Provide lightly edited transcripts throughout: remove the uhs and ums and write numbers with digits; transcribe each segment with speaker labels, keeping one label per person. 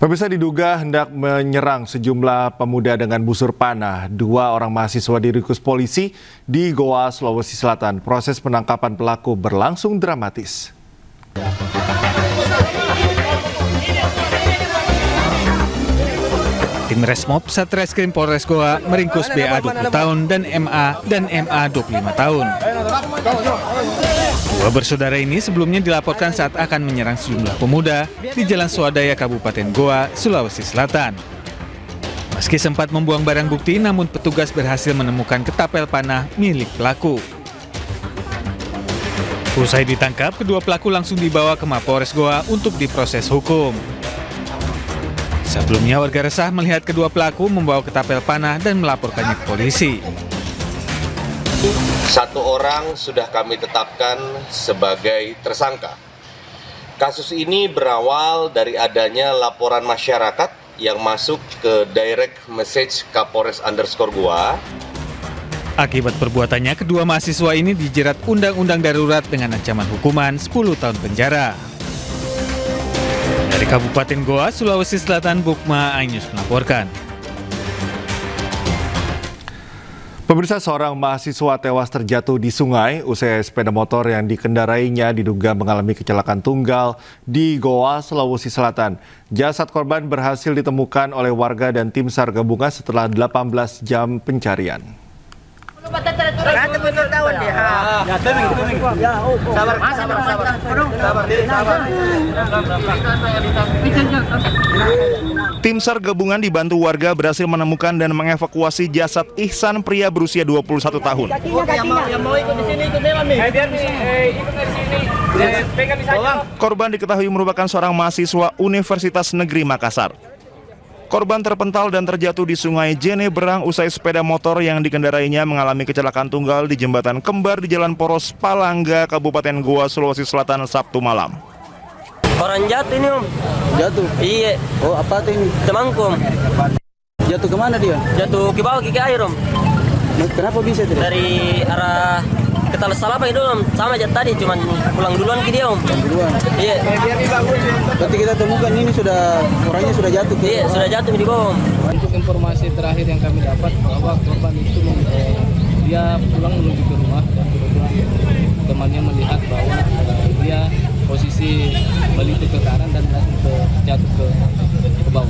Speaker 1: Pemirsa, diduga hendak menyerang sejumlah pemuda dengan busur panah. 2 orang mahasiswa diringkus polisi di Goa, Sulawesi Selatan. Proses penangkapan pelaku berlangsung dramatis.
Speaker 2: Tim Resmob Satreskrim Polres Goa meringkus BA 20 tahun dan MA 25 tahun. 2 bersaudara ini sebelumnya dilaporkan saat akan menyerang sejumlah pemuda di Jalan Swadaya, Kabupaten Goa, Sulawesi Selatan. Meski sempat membuang barang bukti, namun petugas berhasil menemukan ketapel panah milik pelaku. Usai ditangkap, kedua pelaku langsung dibawa ke Mapolres Goa untuk diproses hukum. Sebelumnya warga resah melihat kedua pelaku membawa ketapel panah dan melaporkannya ke polisi.
Speaker 3: 1 orang sudah kami tetapkan sebagai tersangka. Kasus ini berawal dari adanya laporan masyarakat yang masuk ke direct message Kapolres_Goa.
Speaker 2: Akibat perbuatannya, kedua mahasiswa ini dijerat Undang-Undang Darurat dengan ancaman hukuman 10 tahun penjara. Dari Kabupaten Goa, Sulawesi Selatan, Bukma Ainus melaporkan.
Speaker 1: Pemirsa, seorang mahasiswa tewas terjatuh di sungai usai sepeda motor yang dikendarainya diduga mengalami kecelakaan tunggal di Goa, Sulawesi Selatan. Jasad korban berhasil ditemukan oleh warga dan tim SAR gabungan setelah 18 jam pencarian.
Speaker 4: Tim SAR gabungan dibantu warga berhasil menemukan dan mengevakuasi jasad Ihsan, pria berusia 21 tahun. Korban diketahui merupakan seorang mahasiswa Universitas Negeri Makassar. Korban terpental dan terjatuh di Sungai Jene Berang usai sepeda motor yang dikendarainya mengalami kecelakaan tunggal di jembatan kembar di Jalan Poros Palangga, Kabupaten Goa, Sulawesi Selatan, Sabtu malam.
Speaker 5: Orang jatuh ini, Om.
Speaker 6: Jatuh?
Speaker 5: Iya.
Speaker 6: Oh, apa tuh ini?
Speaker 5: Temangkum.
Speaker 6: Jatuh kemana dia?
Speaker 5: Jatuh ke bawah ke air, Om.
Speaker 6: Kenapa bisa itu?
Speaker 5: Dari arah Ketal Salapa itu, Om. Sama aja tadi, cuman pulang duluan ke dia, Om.
Speaker 6: Duluan?
Speaker 5: Iya.
Speaker 6: Berarti kita temukan ini orangnya sudah jatuh?
Speaker 5: Iya, sudah jatuh di bawah, Om.
Speaker 7: Untuk informasi terakhir yang kami dapat bahwa korban itu dia pulang menuju ke rumah dan kebetulan temannya melihat bahwa dia posisi melipir ke kanan dan langsung jatuh ke bawah.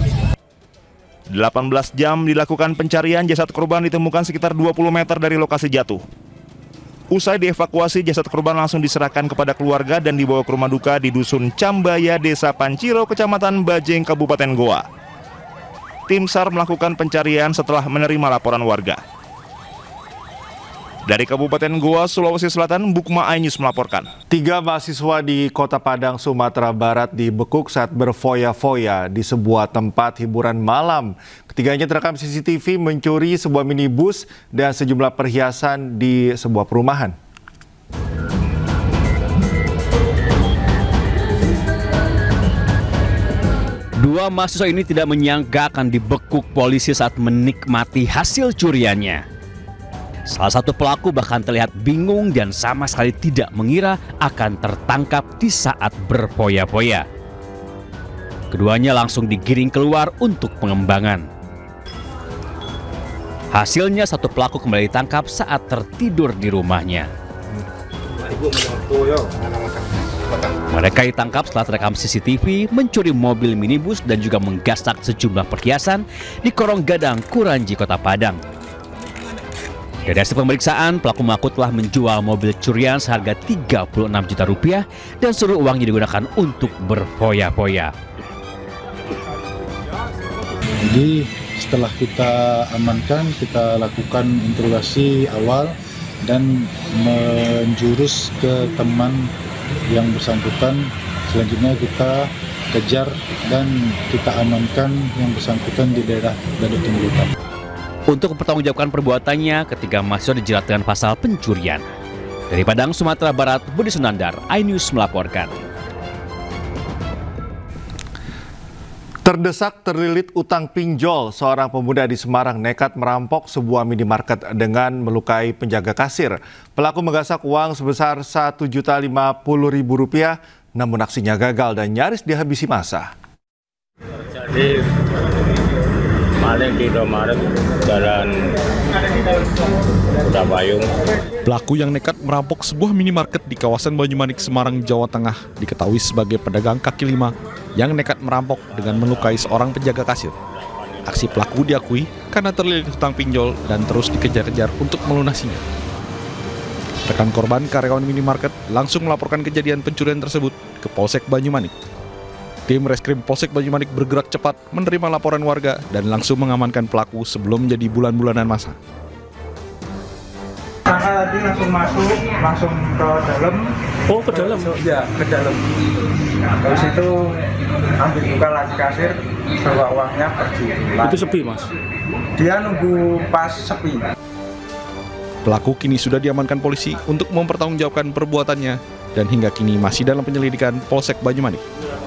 Speaker 4: 18 jam dilakukan pencarian, jasad korban ditemukan sekitar 20 meter dari lokasi jatuh. Usai dievakuasi, jasad korban langsung diserahkan kepada keluarga dan dibawa ke rumah duka di Dusun Cambaya, Desa Panciro, Kecamatan Bajeng, Kabupaten Goa. Tim SAR melakukan pencarian setelah menerima laporan warga. Dari Kabupaten Goa, Sulawesi Selatan, Bukma Ainus melaporkan.
Speaker 1: 3 mahasiswa di Kota Padang, Sumatera Barat dibekuk saat berfoya-foya di sebuah tempat hiburan malam. Ketiganya terekam CCTV mencuri sebuah minibus dan sejumlah perhiasan di sebuah perumahan.
Speaker 8: Dua mahasiswa ini tidak menyangka akan dibekuk polisi saat menikmati hasil curiannya. Salah satu pelaku bahkan terlihat bingung dan sama sekali tidak mengira akan tertangkap di saat berfoya-foya. Keduanya langsung digiring keluar untuk pengembangan. Hasilnya satu pelaku kembali ditangkap saat tertidur di rumahnya. Mereka ditangkap setelah terekam CCTV mencuri mobil minibus dan juga menggasak sejumlah perhiasan di Korong Gadang, Kuranji, Kota Padang. Dari hasil pemeriksaan, pelaku mengaku telah menjual mobil curian seharga 36 juta rupiah dan seluruh uangnya digunakan untuk berfoya-foya.
Speaker 9: Jadi setelah kita amankan, kita lakukan interogasi awal dan menjurus ke teman yang bersangkutan. Selanjutnya kita kejar dan kita amankan yang bersangkutan di daerah Daduk Tinggitan.
Speaker 8: Untuk mempertanggungjawabkan perbuatannya, ketiga mahasiswa dijerat dengan pasal pencurian. Dari Padang, Sumatera Barat, Budi Sunandar, iNews melaporkan.
Speaker 1: Terdesak terlilit utang pinjol, seorang pemuda di Semarang nekat merampok sebuah minimarket dengan melukai penjaga kasir. Pelaku menggasak uang sebesar Rp1.050.000, namun aksinya gagal dan nyaris dihabisi massa.
Speaker 10: tadi maling di Indomaret Jalan Udapayung.
Speaker 11: Pelaku yang nekat merampok sebuah minimarket di kawasan Banyumanik, Semarang, Jawa Tengah diketahui sebagai pedagang kaki lima yang nekat merampok dengan melukai seorang penjaga kasir. Aksi pelaku diakui karena terlilit hutang pinjol dan terus dikejar-kejar untuk melunasinya. Rekan korban, karyawan minimarket, langsung melaporkan kejadian pencurian tersebut ke Polsek Banyumanik. Tim Reskrim Polsek Banyumanik bergerak cepat menerima laporan warga dan langsung mengamankan pelaku sebelum menjadi bulan-bulanan masa.
Speaker 12: Tadi langsung masuk, langsung ke dalam.
Speaker 7: Oh, ke dalam?
Speaker 12: Ya, ke dalam. Terus itu ambil buka laci kasir, bawa uangnya pergi.
Speaker 7: Itu sepi, Mas?
Speaker 12: Dia nunggu pas sepi.
Speaker 11: Pelaku kini sudah diamankan polisi untuk mempertanggungjawabkan perbuatannya dan hingga kini masih dalam penyelidikan Polsek Banyumanik.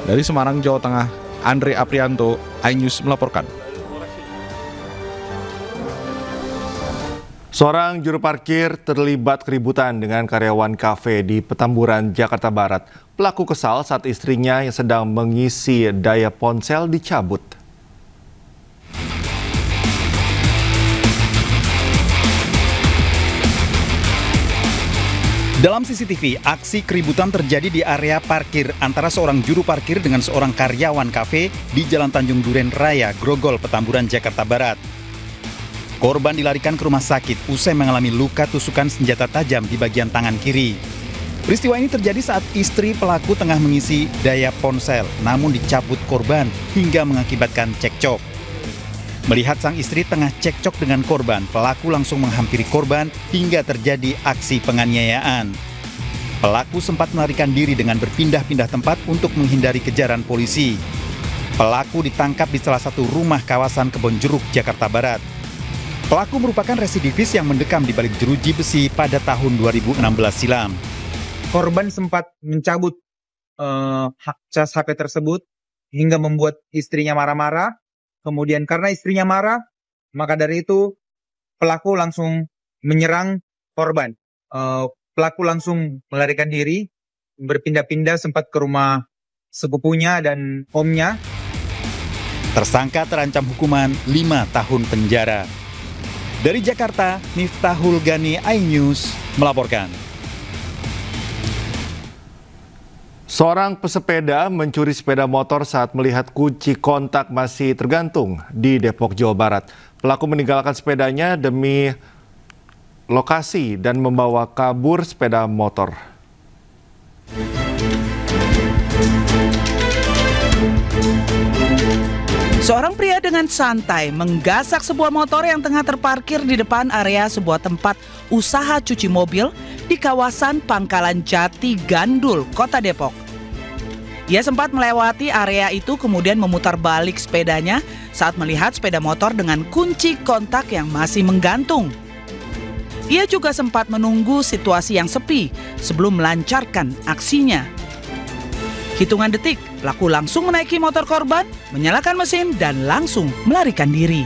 Speaker 11: Dari Semarang, Jawa Tengah, Andre Aprianto, iNews melaporkan.
Speaker 1: Seorang juru parkir terlibat keributan dengan karyawan kafe di Petamburan, Jakarta Barat. Pelaku kesal saat istrinya yang sedang mengisi daya ponsel dicabut.
Speaker 13: Dalam CCTV, aksi keributan terjadi di area parkir antara seorang juru parkir dengan seorang karyawan kafe di Jalan Tanjung Duren Raya, Grogol, Petamburan, Jakarta Barat. Korban dilarikan ke rumah sakit usai mengalami luka tusukan senjata tajam di bagian tangan kiri. Peristiwa ini terjadi saat istri pelaku tengah mengisi daya ponsel, namun dicabut korban hingga mengakibatkan cekcok. Melihat sang istri tengah cekcok dengan korban, pelaku langsung menghampiri korban hingga terjadi aksi penganiayaan. Pelaku sempat melarikan diri dengan berpindah-pindah tempat untuk menghindari kejaran polisi. Pelaku ditangkap di salah satu rumah kawasan Kebonjeruk, Jakarta Barat. Pelaku merupakan residivis yang mendekam di balik jeruji besi pada tahun 2016 silam.
Speaker 12: Korban sempat mencabut hak cas HP tersebut hingga membuat istrinya marah-marah. Kemudian karena istrinya marah, maka dari itu pelaku langsung menyerang korban. Pelaku langsung melarikan diri, berpindah-pindah sempat ke rumah sepupunya dan omnya.
Speaker 13: Tersangka terancam hukuman 5 tahun penjara. Dari Jakarta, Miftahul Gani, iNews melaporkan.
Speaker 1: Seorang pesepeda mencuri sepeda motor saat melihat kunci kontak masih tergantung di Depok, Jawa Barat. Pelaku meninggalkan sepedanya demi lokasi dan membawa kabur sepeda motor.
Speaker 14: Seorang pria dengan santai menggasak sebuah motor yang tengah terparkir di depan area sebuah tempat usaha cuci mobil di kawasan Pangkalan Jati, Gandul, Kota Depok. Ia sempat melewati area itu kemudian memutar balik sepedanya saat melihat sepeda motor dengan kunci kontak yang masih menggantung. Ia juga sempat menunggu situasi yang sepi sebelum melancarkan aksinya. Hitungan detik, pelaku langsung menaiki motor korban, menyalakan mesin, dan langsung melarikan diri.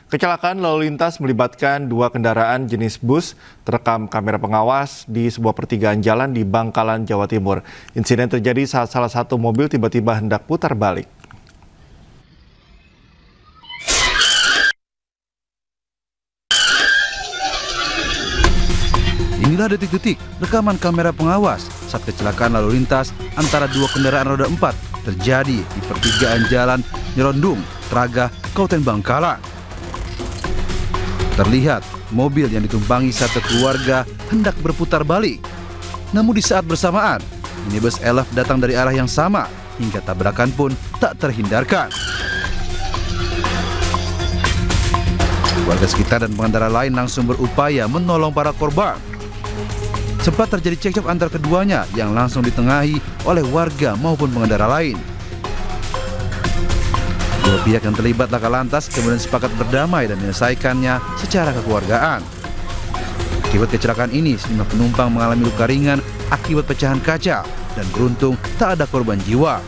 Speaker 1: Kecelakaan lalu lintas melibatkan 2 kendaraan jenis bus terekam kamera pengawas di sebuah pertigaan jalan di Bangkalan, Jawa Timur. Insiden terjadi saat salah satu mobil tiba-tiba hendak putar balik.
Speaker 15: Inilah detik-detik rekaman kamera pengawas saat kecelakaan lalu lintas antara 2 kendaraan roda 4 terjadi di pertigaan jalan Nyerondung, Traga, Kabupaten Bangkalan. Terlihat mobil yang ditumpangi satu keluarga hendak berputar balik. Namun di saat bersamaan, minibus Elf datang dari arah yang sama hingga tabrakan pun tak terhindarkan. Warga sekitar dan pengendara lain langsung berupaya menolong para korban. Sempat terjadi cekcok antar keduanya yang langsung ditengahi oleh warga maupun pengendara lain. Dua pihak yang terlibat laka lantas kemudian sepakat berdamai dan menyelesaikannya secara kekeluargaan. Akibat kecelakaan ini, sejumlah penumpang mengalami luka ringan akibat pecahan kaca dan beruntung tak ada korban jiwa.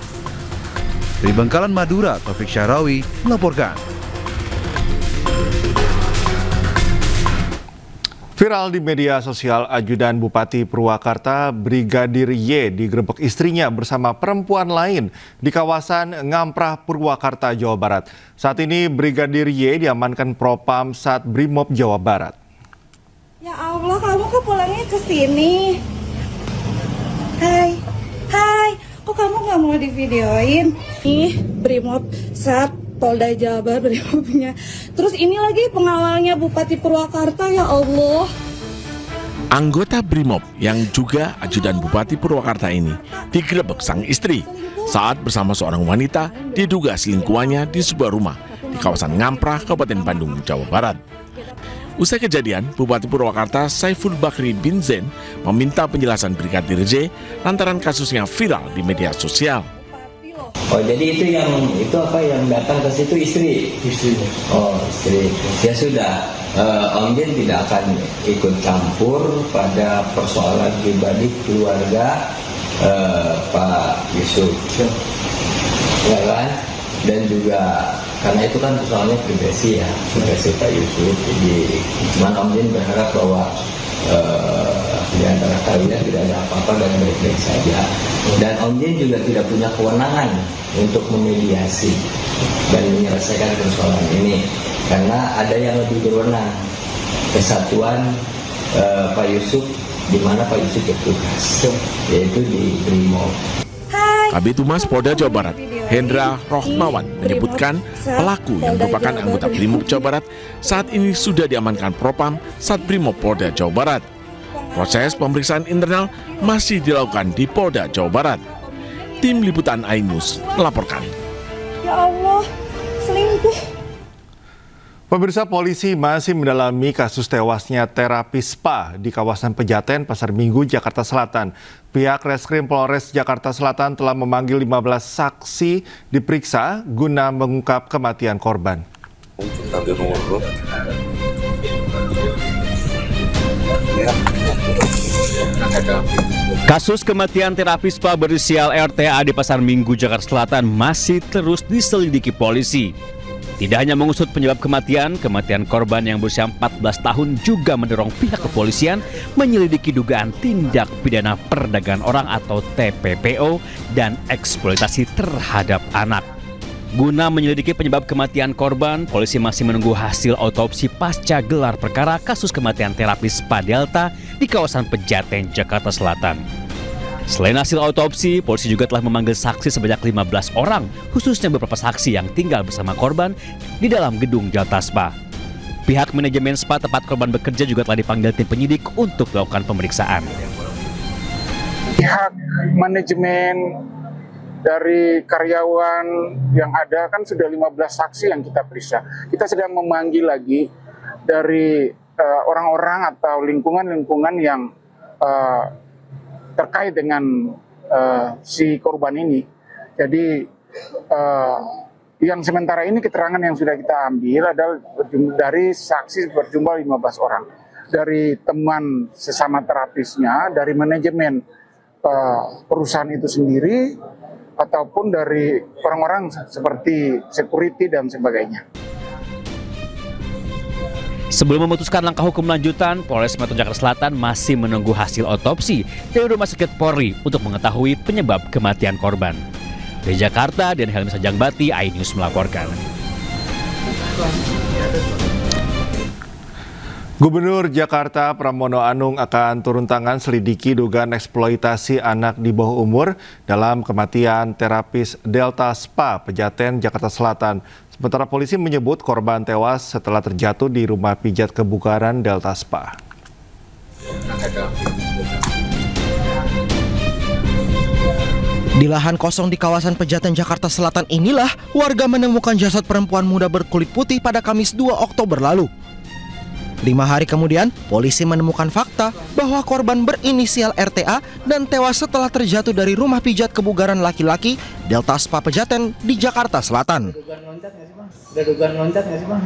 Speaker 15: Dari Bangkalan, Madura, Taufik Syahrawi melaporkan.
Speaker 1: Viral di media sosial, ajudan Bupati Purwakarta Brigadir Y digerebek istrinya bersama perempuan lain di kawasan Ngamprah, Purwakarta, Jawa Barat. Saat ini Brigadir Y diamankan Propam Sat Brimob, Jawa Barat.
Speaker 16: Ya Allah, kamu kok pulangnya ke sini? Hai, kok kamu nggak mau divideoin? Nih, Brimob Sat Polda Jabar Brimobnya. Terus ini lagi pengawalnya Bupati Purwakarta, ya Allah.
Speaker 17: Anggota Brimob yang juga ajudan Bupati Purwakarta ini digerebek sang istri saat bersama seorang wanita diduga selingkuhannya di sebuah rumah di kawasan Ngamprah, Kabupaten Bandung, Jawa Barat. Usai kejadian, Bupati Purwakarta Saiful Bakri bin Zain meminta penjelasan Brigadir J lantaran kasusnya viral di media sosial.
Speaker 18: Oh, jadi itu apa yang datang ke situ istri? Istri. Oh, istri. Ya sudah, Om Jin tidak akan ikut campur pada persoalan pribadi keluarga Pak Yusuf. Ya kan? Dan juga karena itu kan persoalannya privasi ya, privasi Pak Yusuf. Jadi cuma Om Jin berharap bahwa di antara kalian tidak ada apa-apa dan baik-baik saja. Dan Om Jin juga tidak punya kewenangan untuk memediasi dan menyelesaikan persoalan ini karena ada yang lebih berwenang, kesatuan Pak Yusuf, di mana Pak Yusuf bertugas, yaitu di Brimob.
Speaker 17: Kabid Humas Polda Jawa Barat, Hendra Rohmawan, menyebutkan pelaku yang merupakan anggota Brimob Jawa Barat saat ini sudah diamankan Propam Sat Brimob Polda Jawa Barat. Proses pemeriksaan internal masih dilakukan di Polda Jawa Barat. Tim Liputan iNews melaporkan.
Speaker 16: Ya Allah, selingkuh.
Speaker 1: Pemirsa, polisi masih mendalami kasus tewasnya terapis spa di kawasan Pejaten, Pasar Minggu, Jakarta Selatan. Pihak Reskrim Polres Jakarta Selatan telah memanggil 15 saksi diperiksa guna mengungkap kematian korban.
Speaker 8: Kasus kematian terapis spa berinisial RTA di Pasar Minggu, Jakarta Selatan masih terus diselidiki polisi. Tidak hanya mengusut penyebab kematian korban yang berusia 14 tahun juga mendorong pihak kepolisian menyelidiki dugaan tindak pidana perdagangan orang atau TPPO dan eksploitasi terhadap anak. Guna menyelidiki penyebab kematian korban, polisi masih menunggu hasil otopsi pasca gelar perkara kasus kematian terapis spa Delta di kawasan Pejaten, Jakarta Selatan. Selain hasil otopsi, polisi juga telah memanggil saksi sebanyak 15 orang, khususnya beberapa saksi yang tinggal bersama korban di dalam gedung Delta Spa. Pihak manajemen spa tempat korban bekerja juga telah dipanggil tim penyidik untuk melakukan pemeriksaan.
Speaker 19: Pihak manajemen dari karyawan yang ada kan sudah 15 saksi yang kita periksa. Kita sedang memanggil lagi dari orang-orang atau lingkungan-lingkungan yang terkait dengan si korban ini. Jadi yang sementara ini keterangan yang sudah kita ambil adalah dari saksi berjumlah 15 orang. Dari teman sesama terapisnya, dari manajemen perusahaan itu sendiri, ataupun dari orang-orang seperti security dan sebagainya.
Speaker 8: Sebelum memutuskan langkah hukum lanjutan, Polres Metro Jakarta Selatan masih menunggu hasil otopsi dari Rumah Sakit Polri untuk mengetahui penyebab kematian korban. Dari Jakarta, dan Helmi Sajangbati, iNews melaporkan.
Speaker 1: Gubernur Jakarta Pramono Anung akan turun tangan selidiki dugaan eksploitasi anak di bawah umur dalam kematian terapis Delta Spa Pejaten, Jakarta Selatan. Sementara polisi menyebut korban tewas setelah terjatuh di rumah pijat kebugaran Delta Spa.
Speaker 20: Di lahan kosong di kawasan Pejaten, Jakarta Selatan inilah warga menemukan jasad perempuan muda berkulit putih pada Kamis 2 Oktober lalu. 5 hari kemudian, polisi menemukan fakta bahwa korban berinisial RTA dan tewas setelah terjatuh dari rumah pijat kebugaran laki-laki Delta Spa Pejaten di Jakarta Selatan.
Speaker 6: Ada dugaan loncat nggak sih Bang?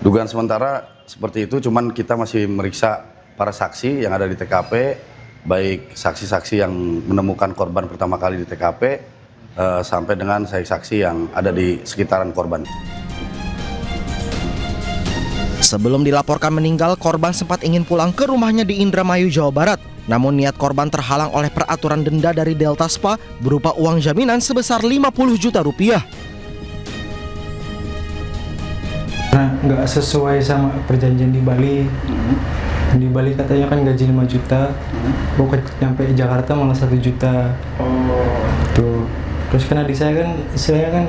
Speaker 21: Dugaan sementara seperti itu, cuman kita masih meriksa para saksi yang ada di TKP, baik saksi-saksi yang menemukan korban pertama kali di TKP, sampai dengan saksi yang ada di sekitaran korban.
Speaker 20: Sebelum dilaporkan meninggal, korban sempat ingin pulang ke rumahnya di Indramayu, Jawa Barat. Namun niat korban terhalang oleh peraturan denda dari Delta Spa berupa uang jaminan sebesar 50 juta rupiah.
Speaker 3: Nah, nggak sesuai sama perjanjian di Bali. Di Bali katanya kan gaji 5 juta, pokoknya nyampe Jakarta malah 1 juta. Tuh. Terus kan adik saya kan istilahnya kan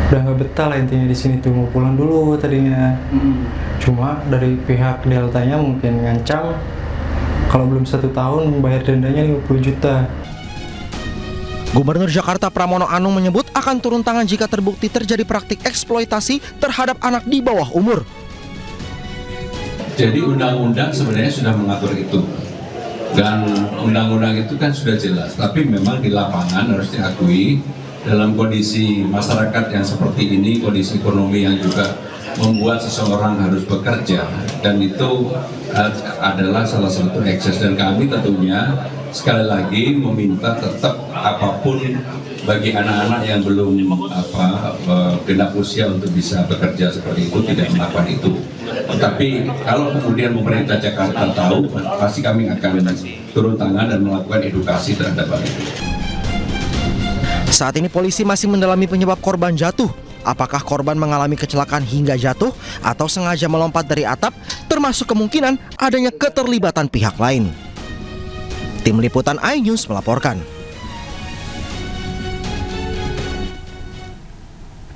Speaker 3: udah nggak betah lah intinya di sini tuh, mau pulang dulu tadinya. Cuma dari pihak Deltanya mungkin ngancam kalau belum 1 tahun membayar dendanya 50 juta.
Speaker 20: Gubernur Jakarta Pramono Anung menyebut akan turun tangan jika terbukti terjadi praktik eksploitasi terhadap anak di bawah umur.
Speaker 22: Jadi undang-undang sebenarnya sudah mengatur itu. Dan undang-undang itu kan sudah jelas, tapi memang di lapangan harus diakui dalam kondisi masyarakat yang seperti ini, kondisi ekonomi yang juga membuat seseorang harus bekerja, dan itu adalah salah satu ekses. Dan kami tentunya sekali lagi meminta tetap apapun bagi anak-anak yang belum genap usia untuk bisa bekerja seperti itu, tidak melakukan itu. Tetapi kalau kemudian pemerintah Jakarta tahu, pasti kami akan turun tangan dan melakukan edukasi terhadap hal itu.
Speaker 20: Saat ini polisi masih mendalami penyebab korban jatuh. Apakah korban mengalami kecelakaan hingga jatuh atau sengaja melompat dari atap, termasuk kemungkinan adanya keterlibatan pihak lain. Tim Liputan iNews melaporkan.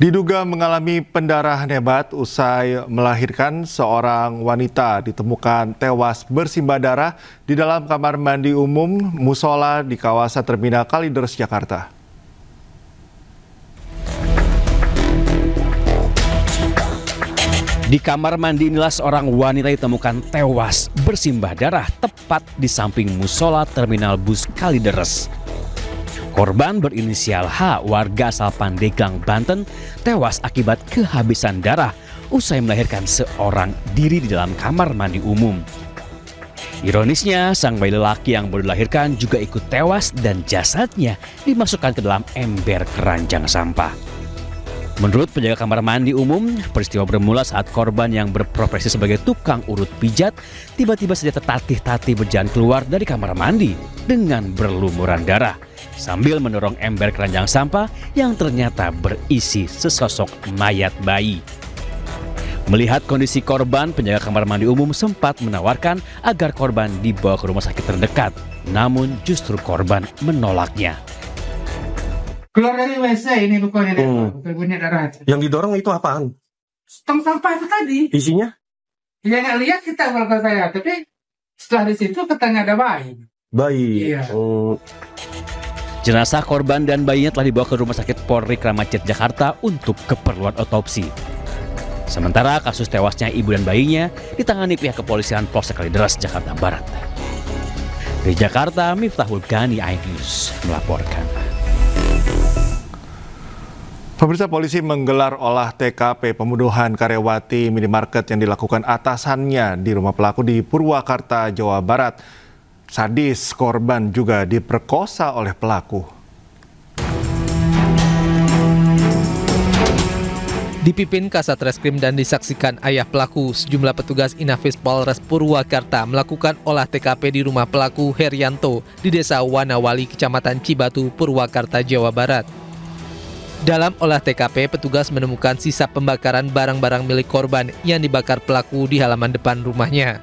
Speaker 1: Diduga mengalami pendarahan hebat usai melahirkan, seorang wanita ditemukan tewas bersimbah darah di dalam kamar mandi umum musola di kawasan Terminal Kalideres, Jakarta.
Speaker 8: Di kamar mandi inilah seorang wanita ditemukan tewas bersimbah darah tepat di samping musola Terminal Bus Kalideres. Korban berinisial H, warga asal Pandeglang, Banten, tewas akibat kehabisan darah usai melahirkan seorang diri di dalam kamar mandi umum. Ironisnya, sang bayi lelaki yang baru dilahirkan juga ikut tewas dan jasadnya dimasukkan ke dalam ember keranjang sampah. Menurut penjaga kamar mandi umum, peristiwa bermula saat korban yang berprofesi sebagai tukang urut pijat tiba-tiba saja tertatih-tatih berjalan keluar dari kamar mandi dengan berlumuran darah sambil mendorong ember keranjang sampah yang ternyata berisi sesosok mayat bayi. Melihat kondisi korban, penjaga kamar mandi umum sempat menawarkan agar korban dibawa ke rumah sakit terdekat, namun justru korban menolaknya.
Speaker 23: Keluar dari WC ini lukanya, bunyi darah.
Speaker 24: Yang didorong itu apaan?
Speaker 23: Tong sampah itu tadi.
Speaker 24: Isinya?
Speaker 23: Ya nggak lihat kita kalau saya, tapi setelah di situ katanya ada bayi.
Speaker 24: Bayi.
Speaker 23: Iya.
Speaker 8: Jenazah korban dan bayinya telah dibawa ke Rumah Sakit Polri Kramat Jati, Jakarta untuk keperluan otopsi. Sementara kasus tewasnya ibu dan bayinya ditangani pihak kepolisian Polsek Kalideres, Jakarta Barat. Di Jakarta, Miftahul Ghani, iNews melaporkan.
Speaker 1: Pemirsa, polisi menggelar olah TKP pembunuhan karyawati minimarket yang dilakukan atasannya di rumah pelaku di Purwakarta, Jawa Barat. Sadis korban juga diperkosa oleh pelaku.
Speaker 2: Dipimpin Kasat Reskrim dan disaksikan ayah pelaku, sejumlah petugas Inafis Polres Purwakarta melakukan olah TKP di rumah pelaku Herianto di Desa Wanawali, Kecamatan Cibatu, Purwakarta, Jawa Barat. Dalam olah TKP, petugas menemukan sisa pembakaran barang-barang milik korban yang dibakar pelaku di halaman depan rumahnya.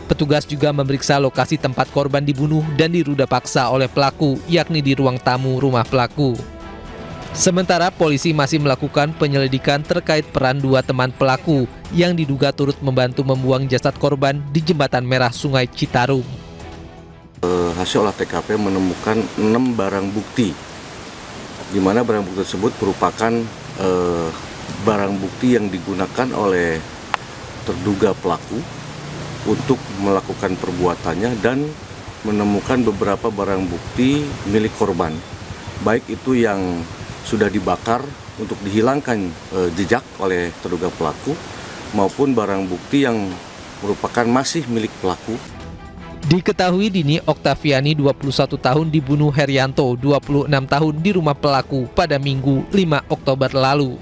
Speaker 2: Petugas juga memeriksa lokasi tempat korban dibunuh dan diruda paksa oleh pelaku, yakni di ruang tamu rumah pelaku. Sementara polisi masih melakukan penyelidikan terkait peran dua teman pelaku yang diduga turut membantu membuang jasad korban di Jembatan Merah Sungai Citarum.
Speaker 25: Hasil olah TKP menemukan 6 barang bukti, di mana barang bukti tersebut merupakan barang bukti yang digunakan oleh terduga pelaku untuk melakukan perbuatannya, dan menemukan beberapa barang bukti milik korban, baik itu yang sudah dibakar untuk dihilangkan jejak oleh terduga pelaku, maupun barang bukti yang merupakan masih milik pelaku.
Speaker 2: Diketahui Dini Oktaviani 21 tahun dibunuh Herianto 26 tahun di rumah pelaku pada Minggu 5 Oktober lalu.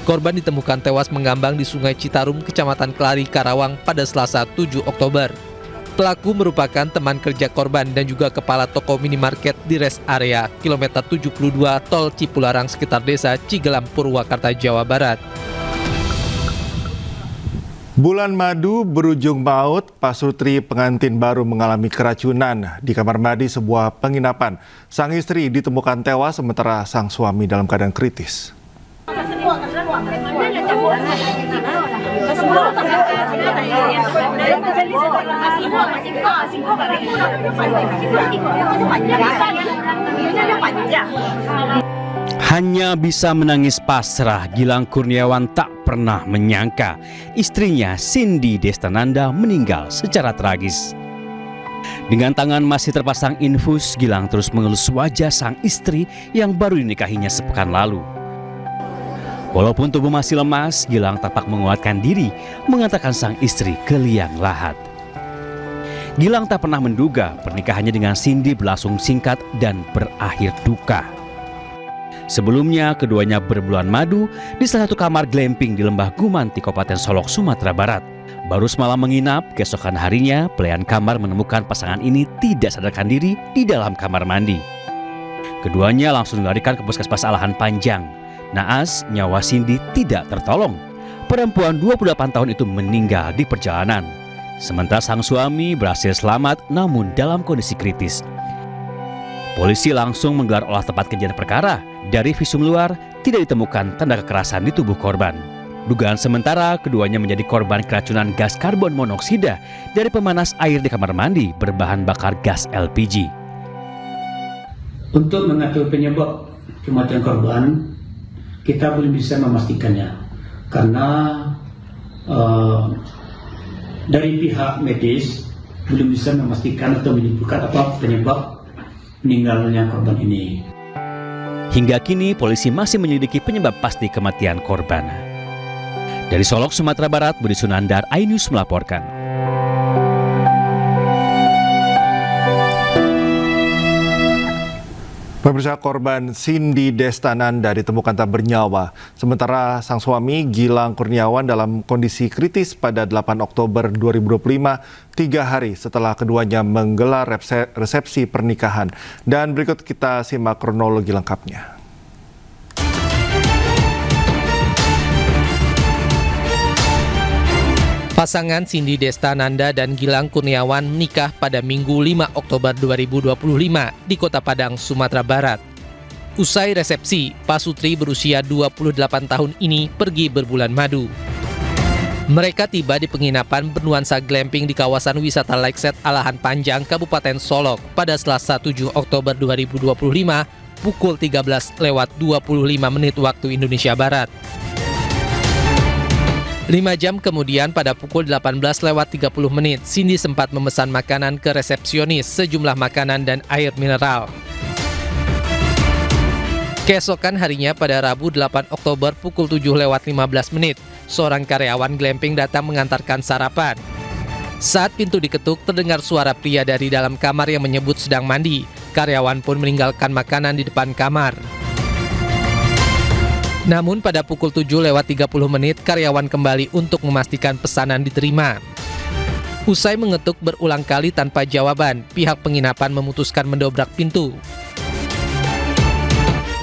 Speaker 4: Korban ditemukan tewas mengambang di Sungai Citarum, Kecamatan Kelari, Karawang pada Selasa 7 Oktober. Pelaku merupakan teman kerja korban dan juga kepala toko minimarket di rest area kilometer 72 Tol Cipularang sekitar desa Cigelam, Purwakarta, Jawa Barat.
Speaker 1: Bulan madu berujung maut, Pasutri pengantin baru mengalami keracunan di kamar mandi sebuah penginapan. Sang istri ditemukan tewas sementara sang suami dalam keadaan kritis.
Speaker 8: Hanya bisa menangis pasrah, Gilang Kurniawan tak pernah menyangka istrinya Cindy Destananda meninggal secara tragis. Dengan tangan masih terpasang infus, Gilang terus mengelus wajah sang istri yang baru dinikahinya sepekan lalu. Walaupun tubuh masih lemas, Gilang tampak menguatkan diri mengantarkan sang istri ke liang lahat. Gilang tak pernah menduga pernikahannya dengan Cindy berlangsung singkat dan berakhir duka. Sebelumnya, keduanya berbulan madu di salah satu kamar glamping di Lembah Gumanti, Kabupaten Solok, Sumatera Barat. Baru semalam menginap, keesokan harinya pelayan kamar menemukan pasangan ini tidak sadarkan diri di dalam kamar mandi. Keduanya langsung dilarikan ke Puskesmas Alahan Panjang. Naas, nyawa Cindy tidak tertolong. Perempuan 28 tahun itu meninggal di perjalanan. Sementara sang suami berhasil selamat namun dalam kondisi kritis. Polisi langsung menggelar olah tempat kejadian perkara. Dari visum luar, tidak ditemukan tanda kekerasan di tubuh korban. Dugaan sementara, keduanya menjadi korban keracunan gas karbon monoksida dari pemanas air di kamar mandi berbahan bakar gas LPG.
Speaker 5: Untuk mengatur penyebab kematian korban, kita belum bisa memastikannya. Karena dari pihak medis belum bisa memastikan atau menyimpulkan apa penyebab meninggalnya korban ini.
Speaker 8: Hingga kini polisi masih menyelidiki penyebab pasti kematian korban. Dari Solok, Sumatera Barat, Budi Sunandar, iNews melaporkan.
Speaker 1: Pemirsa, korban Cindy Destananda ditemukan tak bernyawa. Sementara sang suami Gilang Kurniawan dalam kondisi kritis pada 8 Oktober 2025, 3 hari setelah keduanya menggelar resepsi pernikahan. Dan berikut kita simak kronologi lengkapnya.
Speaker 4: Pasangan Cindy Destananda dan Gilang Kurniawan menikah pada Minggu 5 Oktober 2025 di Kota Padang, Sumatera Barat. Usai resepsi, Pasutri berusia 28 tahun ini pergi berbulan madu. Mereka tiba di penginapan bernuansa glamping di kawasan wisata Lakeside Alahan Panjang, Kabupaten Solok pada Selasa 7 Oktober 2025 pukul 13:25 waktu Indonesia Barat. 5 jam kemudian pada pukul 18:30 Cindy sempat memesan makanan ke resepsionis, sejumlah makanan dan air mineral. Keesokan harinya pada Rabu 8 Oktober pukul 7:15 seorang karyawan glamping datang mengantarkan sarapan. Saat pintu diketuk, terdengar suara pria dari dalam kamar yang menyebut sedang mandi. Karyawan pun meninggalkan makanan di depan kamar. Namun pada pukul 7:30 karyawan kembali untuk memastikan pesanan diterima. Usai mengetuk berulang kali tanpa jawaban, pihak penginapan memutuskan mendobrak pintu.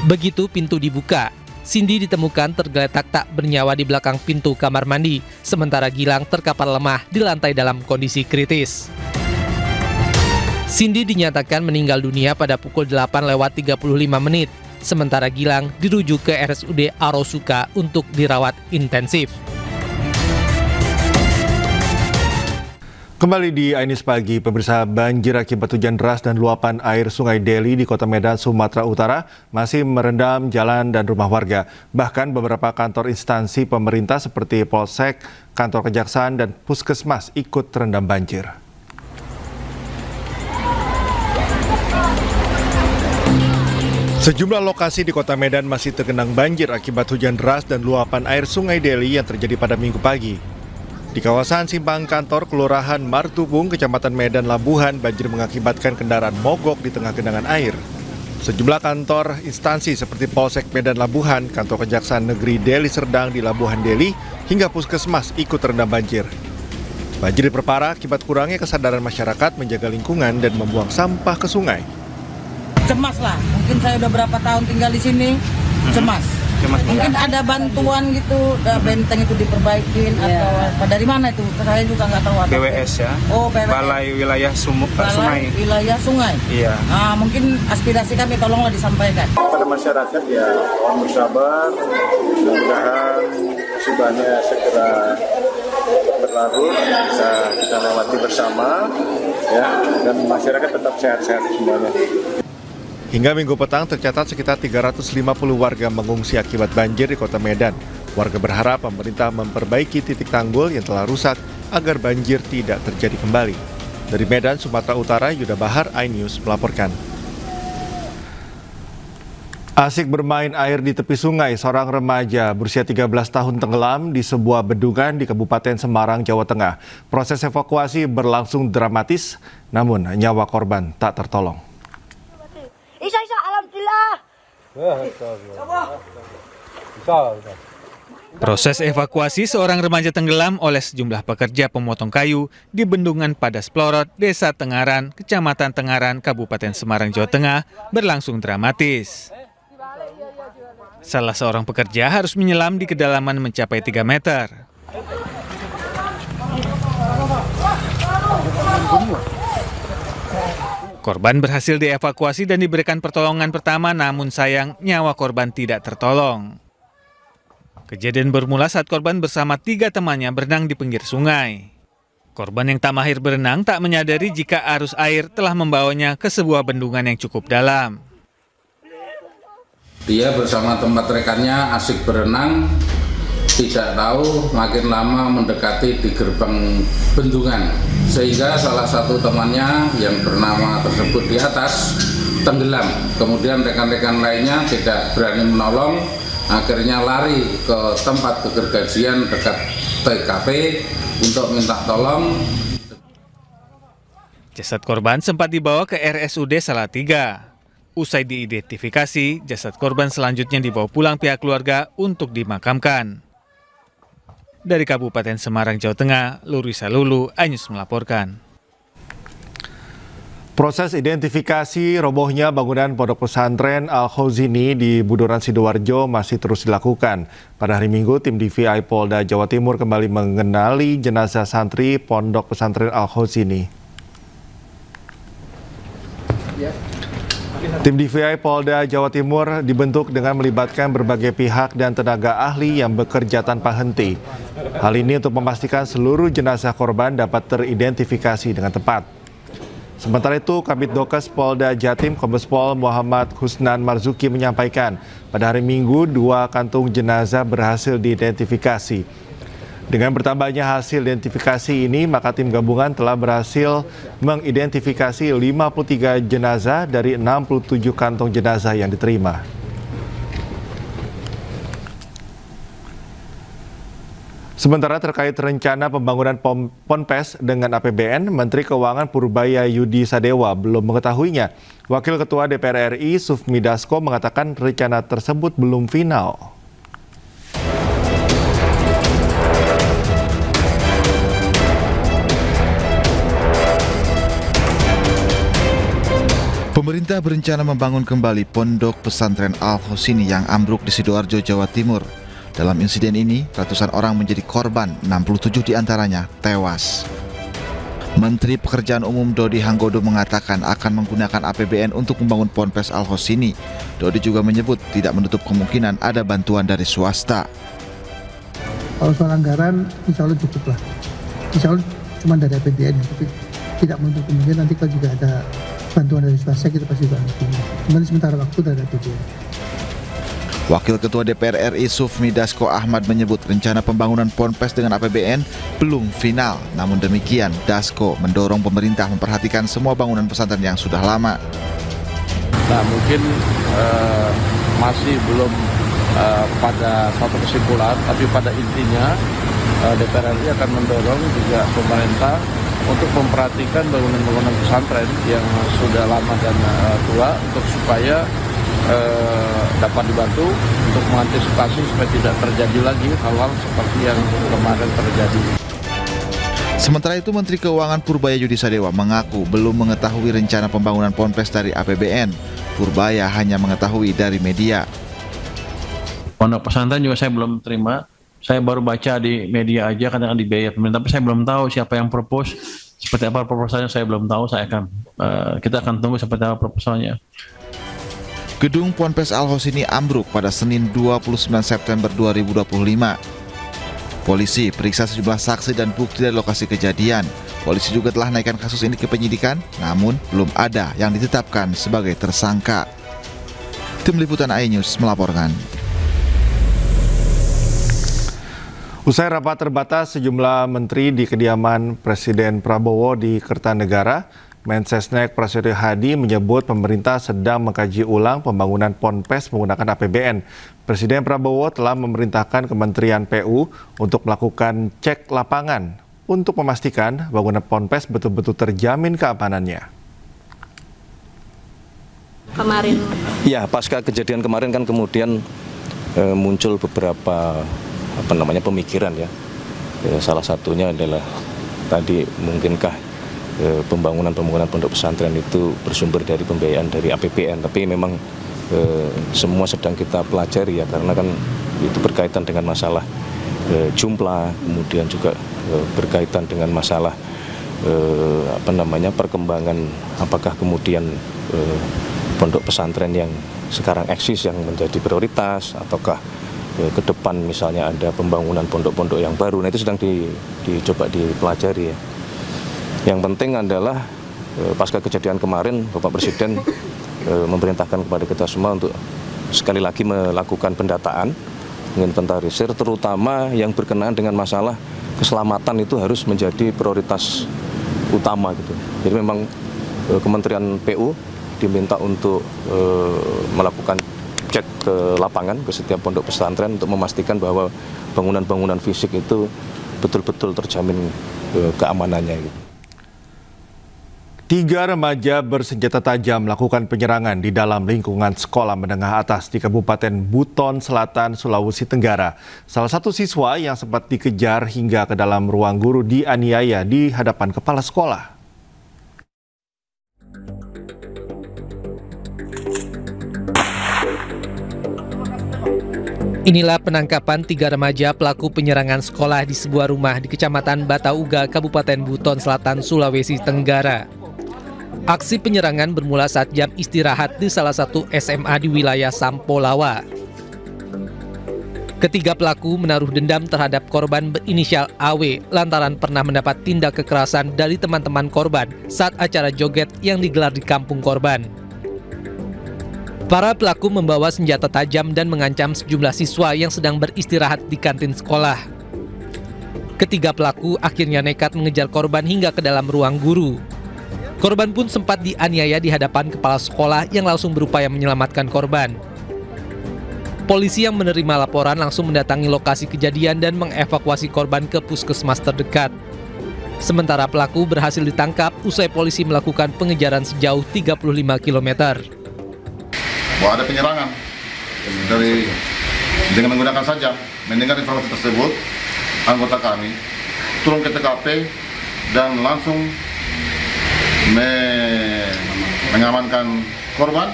Speaker 4: Begitu pintu dibuka, Cindy ditemukan tergeletak tak bernyawa di belakang pintu kamar mandi, sementara Gilang terkapar lemah di lantai dalam kondisi kritis. Cindy dinyatakan meninggal dunia pada pukul 8:35. Sementara Gilang dirujuk ke RSUD Arosuka untuk dirawat intensif.
Speaker 1: Kembali di iNews Pagi, pemirsa, banjir akibat hujan deras dan luapan air Sungai Deli di Kota Medan, Sumatera Utara masih merendam jalan dan rumah warga. Bahkan beberapa kantor instansi pemerintah seperti Polsek, kantor kejaksaan, dan puskesmas ikut terendam banjir. Sejumlah lokasi di Kota Medan masih tergenang banjir akibat hujan deras dan luapan air Sungai Deli yang terjadi pada Minggu pagi. Di kawasan simpang kantor Kelurahan Martubung, Kecamatan Medan Labuhan, banjir mengakibatkan kendaraan mogok di tengah genangan air. Sejumlah kantor instansi seperti Polsek Medan Labuhan, kantor Kejaksaan Negeri Deli Serdang di Labuhan Deli, hingga puskesmas ikut terendam banjir. Banjir diperparah akibat kurangnya kesadaran masyarakat menjaga lingkungan dan membuang sampah ke sungai.
Speaker 7: Cemas lah, mungkin saya udah berapa tahun tinggal di sini, cemas. Mungkin ada bantuan gitu, benteng itu diperbaikin atau dari mana itu? Saya juga nggak tahu.
Speaker 9: BWS ya.
Speaker 7: Oh, BWS.
Speaker 9: Balai Wilayah Sungai.
Speaker 7: Wilayah Sungai.
Speaker 9: Iya.
Speaker 7: Mungkin aspirasi kami tolonglah disampaikan.
Speaker 10: Pada masyarakat ya mohon bersabar, mudah-mudahan musibahnya segera berlalu, bisa kita lewati bersama, ya, dan masyarakat tetap sehat-sehat semuanya.
Speaker 1: Hingga Minggu petang tercatat sekitar 350 warga mengungsi akibat banjir di Kota Medan. Warga berharap pemerintah memperbaiki titik tanggul yang telah rusak agar banjir tidak terjadi kembali. Dari Medan, Sumatera Utara, Yuda Bahar, iNews melaporkan. Asik bermain air di tepi sungai, seorang remaja berusia 13 tahun tenggelam di sebuah bendungan di Kabupaten Semarang, Jawa Tengah. Proses evakuasi berlangsung dramatis, namun nyawa korban tak tertolong.
Speaker 11: Isa, alhamdulillah.
Speaker 2: Proses evakuasi seorang remaja tenggelam oleh sejumlah pekerja pemotong kayu di Bendungan Padas Plorot, Desa Tengaran, Kecamatan Tengaran, Kabupaten Semarang, Jawa Tengah berlangsung dramatis. Salah seorang pekerja harus menyelam di kedalaman mencapai 3 meter. Korban berhasil dievakuasi dan diberikan pertolongan pertama, namun sayang nyawa korban tidak tertolong. Kejadian bermula saat korban bersama 3 temannya berenang di pinggir sungai. Korban yang tak mahir berenang tak menyadari jika arus air telah membawanya ke sebuah bendungan yang cukup dalam.
Speaker 12: Dia bersama tempat rekannya asik berenang, tidak tahu makin lama mendekati di gerbang bendungan, sehingga salah satu temannya yang bernama tersebut di atas tenggelam. Kemudian rekan-rekan lainnya tidak berani menolong, akhirnya lari ke tempat kegergajian dekat TKP untuk minta tolong.
Speaker 2: Jasad korban sempat dibawa ke RSUD Salatiga. Usai diidentifikasi, jasad korban selanjutnya dibawa pulang pihak keluarga untuk dimakamkan. Dari Kabupaten Semarang, Jawa Tengah, Lurisa Lulu, iNews melaporkan.
Speaker 1: Proses identifikasi robohnya bangunan Pondok Pesantren Al-Khozini di Budoran Sidoarjo masih terus dilakukan. Pada hari Minggu, tim DVI Polda Jawa Timur kembali mengenali jenazah santri Pondok Pesantren Al-Khozini. Tim DVI Polda Jawa Timur dibentuk dengan melibatkan berbagai pihak dan tenaga ahli yang bekerja tanpa henti. Hal ini untuk memastikan seluruh jenazah korban dapat teridentifikasi dengan tepat. Sementara itu, Kabid Dokes Polda Jatim Kombes Pol Muhammad Husnan Marzuki menyampaikan pada hari Minggu 2 kantung jenazah berhasil diidentifikasi. Dengan bertambahnya hasil identifikasi ini, maka tim gabungan telah berhasil mengidentifikasi 53 jenazah dari 67 kantong jenazah yang diterima. Sementara terkait rencana pembangunan Ponpes dengan APBN, Menteri Keuangan Purbaya Yudi Sadewa belum mengetahuinya. Wakil Ketua DPR RI Sufmi Dasko mengatakan rencana tersebut belum final.
Speaker 15: Pemerintah berencana membangun kembali Pondok Pesantren Al-Khozini yang ambruk di Sidoarjo, Jawa Timur. Dalam insiden ini, ratusan orang menjadi korban, 67 diantaranya tewas. Menteri Pekerjaan Umum Dodi Hanggodo mengatakan akan menggunakan APBN untuk membangun Ponpes Al-Khozini. Dodi juga menyebut tidak menutup kemungkinan ada bantuan dari swasta.
Speaker 26: Kalau soal anggaran, insya Allah cukup lah. Insya Allah cuma dari APBN, tapi tidak menutup kemungkinan nanti kalau juga ada bantuan dari swasta kita pasti bantu. Cuma sementara waktu dari APBN.
Speaker 15: Wakil Ketua DPR RI Sufmi Dasko Ahmad menyebut rencana pembangunan Ponpes dengan APBN belum final. Namun demikian, Dasko mendorong pemerintah memperhatikan semua bangunan pesantren yang sudah lama.
Speaker 27: Nah, mungkin masih belum pada satu kesimpulan, tapi pada intinya DPR RI akan mendorong juga pemerintah untuk memperhatikan bangunan-bangunan pesantren yang sudah lama dan tua untuk supaya dapat dibantu untuk mengantisipasi supaya tidak terjadi lagi hal-hal seperti yang kemarin terjadi.
Speaker 6: Sementara itu, Menteri Keuangan Purbaya Yudisadewa mengaku belum mengetahui rencana pembangunan Ponpes dari APBN. Purbaya hanya mengetahui dari media.
Speaker 13: Pondok pesantren juga saya belum terima. Saya baru baca di media aja, kadang-kadang dibiayai pemerintah, tapi saya belum tahu siapa yang propose, seperti apa proposalnya saya belum tahu. Kita akan tunggu seperti apa proposalnya.
Speaker 6: Gedung Ponpes Al-Hosini ambruk pada Senin 29 September 2025. Polisi periksa sejumlah saksi dan bukti dari lokasi kejadian. Polisi juga telah naikkan kasus ini ke penyidikan, namun belum ada yang ditetapkan sebagai tersangka. Tim Liputan iNews melaporkan.
Speaker 1: Usai rapat terbatas sejumlah menteri di kediaman Presiden Prabowo di Kertanegara, Mensesnek Prasetyo Hadi menyebut pemerintah sedang mengkaji ulang pembangunan Ponpes menggunakan APBN. Presiden Prabowo telah memerintahkan Kementerian PU untuk melakukan cek lapangan untuk memastikan bangunan Ponpes betul-betul terjamin keamanannya.
Speaker 14: Kemarin. Ya, pasca kejadian kemarin kan kemudian muncul beberapa pemikiran ya. Salah satunya adalah tadi mungkinkah pembangunan pondok pesantren itu bersumber dari pembiayaan dari APBN, tapi memang semua sedang kita pelajari ya, karena kan itu berkaitan dengan masalah jumlah, kemudian juga berkaitan dengan masalah perkembangan, apakah kemudian pondok pesantren yang sekarang eksis yang menjadi prioritas, ataukah ke depan misalnya ada pembangunan pondok-pondok yang baru. Nah, itu sedang dicoba dipelajari ya. Yang penting adalah pasca kejadian kemarin Bapak Presiden memerintahkan kepada kita semua untuk sekali lagi melakukan pendataan, menginventarisir, terutama yang berkenaan dengan masalah keselamatan itu harus menjadi prioritas utama gitu. Jadi memang Kementerian PU diminta untuk melakukan cek ke lapangan ke setiap pondok pesantren untuk memastikan bahwa bangunan-bangunan fisik itu betul-betul terjamin keamanannya gitu.
Speaker 1: 3 remaja bersenjata tajam melakukan penyerangan di dalam lingkungan sekolah menengah atas di Kabupaten Buton Selatan, Sulawesi Tenggara. Salah satu siswa yang sempat dikejar hingga ke dalam ruang guru dianiaya di hadapan kepala sekolah.
Speaker 4: Inilah penangkapan 3 remaja pelaku penyerangan sekolah di sebuah rumah di Kecamatan Batauga, Kabupaten Buton Selatan, Sulawesi Tenggara. Aksi penyerangan bermula saat jam istirahat di salah satu SMA di wilayah Sampolawa. Ketiga pelaku menaruh dendam terhadap korban berinisial AW lantaran pernah mendapat tindak kekerasan dari teman-teman korban saat acara joget yang digelar di kampung korban. Para pelaku membawa senjata tajam dan mengancam sejumlah siswa yang sedang beristirahat di kantin sekolah. Ketiga pelaku akhirnya nekat mengejar korban hingga ke dalam ruang guru. Korban pun sempat dianiaya di hadapan kepala sekolah yang langsung berupaya menyelamatkan korban. Polisi yang menerima laporan langsung mendatangi lokasi kejadian dan mengevakuasi korban ke puskesmas terdekat. Sementara pelaku berhasil ditangkap usai polisi melakukan pengejaran sejauh 35 km.
Speaker 16: Bahwa ada penyerangan dengan menggunakan sajam. Mendengar informasi tersebut, anggota kami turun ke TKP dan langsung mengamankan korban,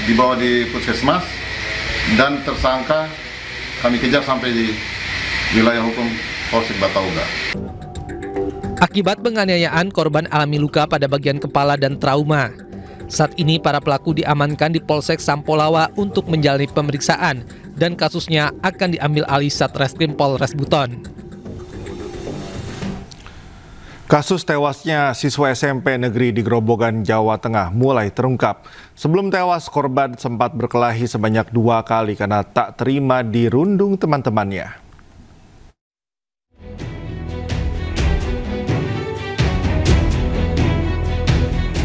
Speaker 16: dibawa di puskesmas, dan tersangka kami kejar sampai di wilayah hukum Polsek Batauga.
Speaker 4: Akibat penganiayaan, korban alami luka pada bagian kepala dan trauma. Saat ini para pelaku diamankan di Polsek Sampolawa untuk menjalani pemeriksaan dan kasusnya akan diambil alih Satreskrim Polres Buton.
Speaker 1: Kasus tewasnya siswa SMP negeri di Grobogan, Jawa Tengah mulai terungkap. Sebelum tewas, korban sempat berkelahi sebanyak 2 kali karena tak terima dirundung teman-temannya.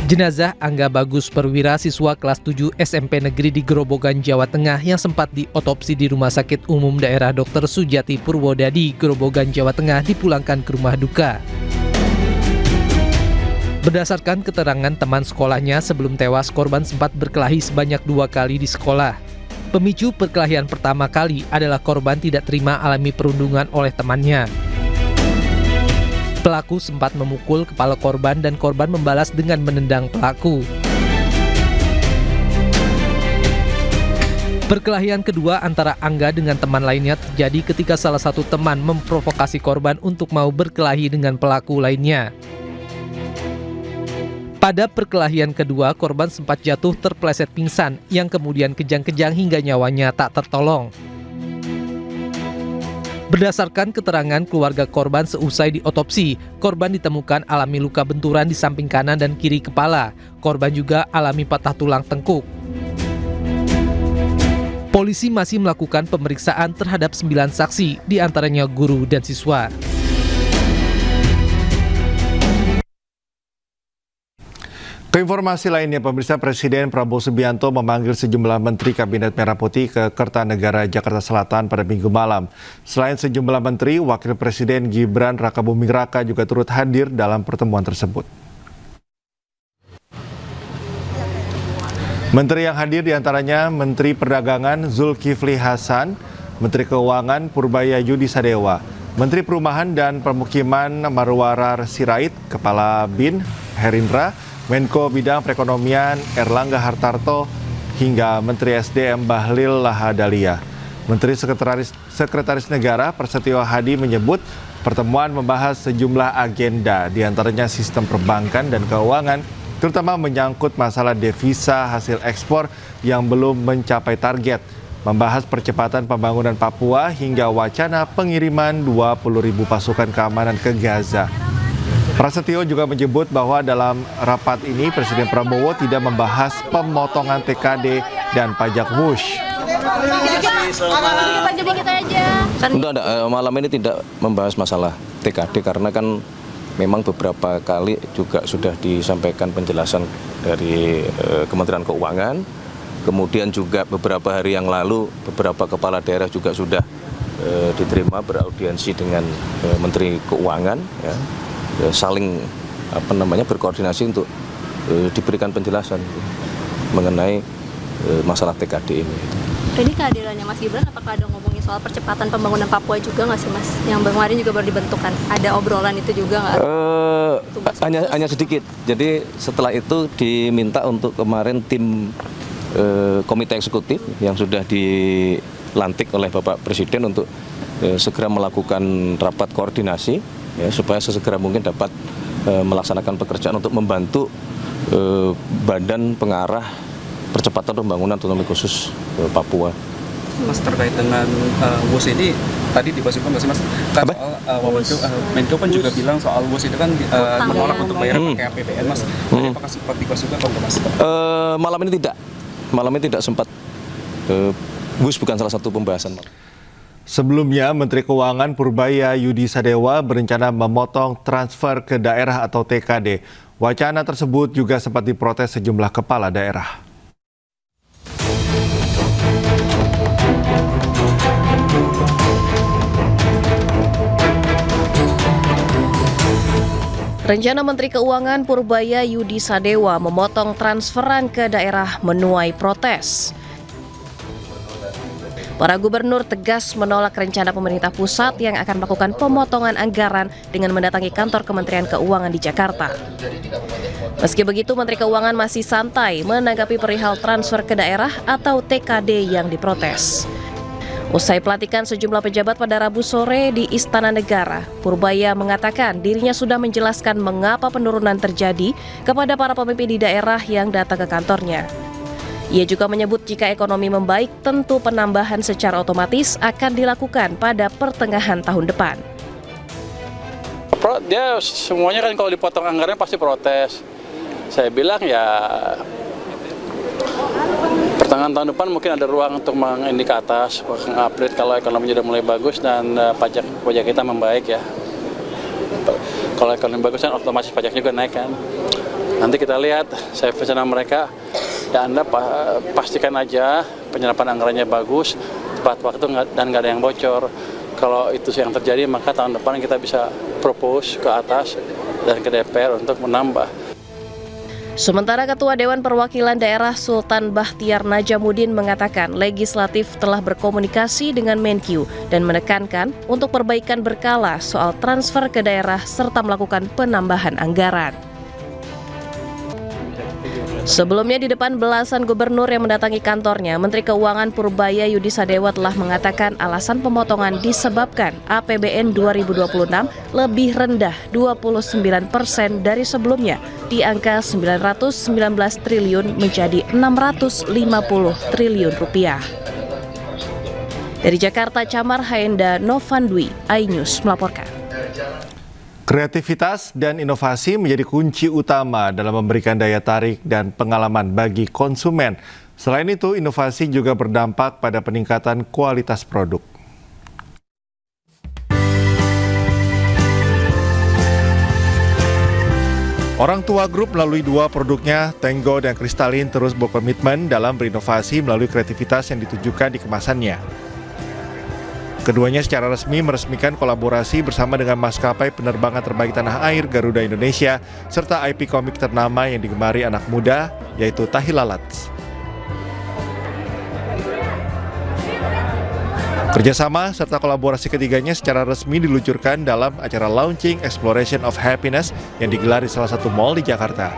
Speaker 4: Jenazah Angga Bagus Perwira, siswa kelas 7 SMP negeri di Grobogan, Jawa Tengah yang sempat diotopsi di Rumah Sakit Umum Daerah Dr. Sujati Purwodadi, Grobogan, Jawa Tengah dipulangkan ke rumah duka. Berdasarkan keterangan teman sekolahnya, sebelum tewas korban sempat berkelahi sebanyak 2 kali di sekolah. Pemicu perkelahian pertama kali adalah korban tidak terima alami perundungan oleh temannya. Pelaku sempat memukul kepala korban dan korban membalas dengan menendang pelaku. Perkelahian kedua antara Angga dengan teman lainnya terjadi ketika salah satu teman memprovokasi korban untuk mau berkelahi dengan pelaku lainnya. Pada perkelahian kedua, korban sempat jatuh terpeleset pingsan yang kemudian kejang-kejang hingga nyawanya tak tertolong. Berdasarkan keterangan keluarga korban seusai diotopsi, korban ditemukan alami luka benturan di samping kanan dan kiri kepala. Korban juga alami patah tulang tengkuk. Polisi masih melakukan pemeriksaan terhadap 9 saksi, diantaranya guru dan siswa.
Speaker 1: Keinformasi lainnya, pemirsa, Presiden Prabowo Subianto memanggil sejumlah Menteri Kabinet Merah Putih ke Kertanegara, Jakarta Selatan pada Minggu malam. Selain sejumlah Menteri, Wakil Presiden Gibran Rakabuming Raka juga turut hadir dalam pertemuan tersebut. Menteri yang hadir diantaranya Menteri Perdagangan Zulkifli Hasan, Menteri Keuangan Purbaya Yudi Sadewa, Menteri Perumahan dan Permukiman Marwarar Sirait, Kepala BIN Herindra, Menko Bidang Perekonomian Erlangga Hartarto, hingga Menteri SDM Bahlil Lahadalia. Menteri Sekretaris Negara Prasetyo Hadi menyebut pertemuan membahas sejumlah agenda, diantaranya sistem perbankan dan keuangan, terutama menyangkut masalah devisa hasil ekspor yang belum mencapai target, membahas percepatan pembangunan Papua hingga wacana pengiriman 20.000 pasukan keamanan ke Gaza. Prasetyo juga menyebut bahwa dalam rapat ini Presiden Prabowo tidak membahas pemotongan TKD dan pajak wush.
Speaker 14: Enggak, malam ini tidak membahas masalah TKD karena kan memang beberapa kali juga sudah disampaikan penjelasan dari Kementerian Keuangan. Kemudian juga beberapa hari yang lalu beberapa kepala daerah juga sudah diterima beraudiensi dengan Menteri Keuangan, ya, saling berkoordinasi untuk diberikan penjelasan mengenai masalah TKD ini.
Speaker 3: Ini kehadirannya Mas Gibran, apakah ada ngomongin soal percepatan pembangunan Papua juga nggak sih Mas? Yang kemarin juga baru dibentukkan, ada obrolan itu juga nggak?
Speaker 14: Hanya sedikit. Jadi setelah itu diminta untuk kemarin tim komite eksekutif yang sudah dilantik oleh Bapak Presiden untuk segera melakukan rapat koordinasi, ya, supaya sesegera mungkin dapat melaksanakan pekerjaan untuk membantu badan pengarah percepatan pembangunan otonomi khusus Papua.
Speaker 17: Mas, terkait dengan WUS ini tadi dibahas juga nggak sih Mas? Kan soal Menko kan juga bilang soal WUS itu kan menolak untuk bayar pakai APBN Mas. Apakah sempat dibahas juga atau Mas?
Speaker 14: Malam ini tidak sempat. WUS bukan salah satu pembahasan.
Speaker 1: Sebelumnya, Menteri Keuangan Purbaya Yudi Sadewa berencana memotong transfer ke daerah atau TKD. Wacana tersebut juga sempat diprotes sejumlah kepala daerah.
Speaker 18: Rencana Menteri Keuangan Purbaya Yudi Sadewa memotong transferan ke daerah menuai protes. Para gubernur tegas menolak rencana pemerintah pusat yang akan melakukan pemotongan anggaran dengan mendatangi kantor Kementerian Keuangan di Jakarta. Meski begitu, Menteri Keuangan masih santai menanggapi perihal transfer ke daerah atau TKD yang diprotes. Usai pelantikan sejumlah pejabat pada Rabu sore di Istana Negara, Purbaya mengatakan dirinya sudah menjelaskan mengapa penurunan terjadi kepada para pemimpin di daerah yang datang ke kantornya. Ia juga menyebut jika ekonomi membaik, tentu penambahan secara otomatis akan dilakukan pada pertengahan tahun depan.
Speaker 19: Dia semuanya kan kalau dipotong anggaran pasti protes. Saya bilang ya pertengahan tahun depan mungkin ada ruang untuk mengindikasi ke atas, mengupgrade kalau ekonomi sudah mulai bagus dan pajak kita membaik ya. Kalau ekonomi bagus kan otomatis pajak juga naik kan. Nanti kita lihat, saya pesan mereka, ya Anda pastikan aja penyerapan anggarannya bagus, tepat waktu dan nggak ada yang bocor. Kalau itu yang terjadi maka tahun depan kita bisa propose ke atas dan ke DPR untuk menambah.
Speaker 18: Sementara Ketua Dewan Perwakilan Daerah Sultan Bahtiar Najamuddin mengatakan legislatif telah berkomunikasi dengan Menkyu dan menekankan untuk perbaikan berkala soal transfer ke daerah serta melakukan penambahan anggaran. Sebelumnya di depan belasan gubernur yang mendatangi kantornya, Menteri Keuangan Purbaya Yudisadewa telah mengatakan alasan pemotongan disebabkan APBN 2026 lebih rendah 29% dari sebelumnya di angka 919 triliun menjadi 650 triliun rupiah. Dari Jakarta, Camar Haenda Novandwi, iNews melaporkan.
Speaker 1: Kreativitas dan inovasi menjadi kunci utama dalam memberikan daya tarik dan pengalaman bagi konsumen. Selain itu, inovasi juga berdampak pada peningkatan kualitas produk. Orang Tua Group melalui dua produknya, Tango dan Kristalin, terus berkomitmen dalam berinovasi melalui kreativitas yang ditujukan di kemasannya. Keduanya secara resmi meresmikan kolaborasi bersama dengan maskapai penerbangan terbaik tanah air Garuda Indonesia serta IP komik ternama yang digemari anak muda yaitu Tahilalats. Kerjasama serta kolaborasi ketiganya secara resmi diluncurkan dalam acara Launching Exploration of Happiness yang digelar di salah satu mall di Jakarta.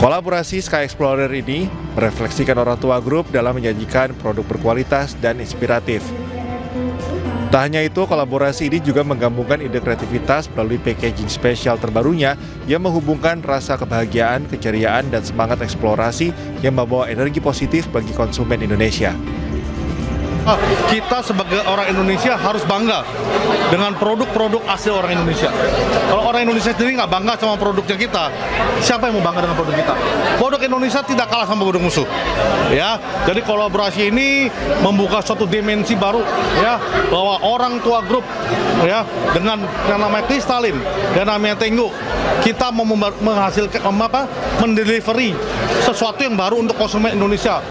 Speaker 1: Kolaborasi Sky Explorer ini merefleksikan Orang Tua Group dalam menyajikan produk berkualitas dan inspiratif. Tak hanya itu, kolaborasi ini juga menggabungkan ide kreativitas melalui packaging spesial terbarunya yang menghubungkan rasa kebahagiaan, keceriaan, dan semangat eksplorasi yang membawa energi positif bagi konsumen Indonesia.
Speaker 5: Kita sebagai orang Indonesia harus bangga dengan produk-produk asli orang Indonesia. Kalau orang Indonesia sendiri nggak bangga sama produknya kita, siapa yang mau bangga dengan produk kita? Produk Indonesia tidak kalah sama produk musuh. Ya, jadi kolaborasi ini membuka suatu dimensi baru, ya, bahwa Orang Tua Group, ya, dengan yang namanya Kristalin dan namanya Tango, kita mau menghasilkan mendelivery sesuatu yang baru untuk konsumen Indonesia.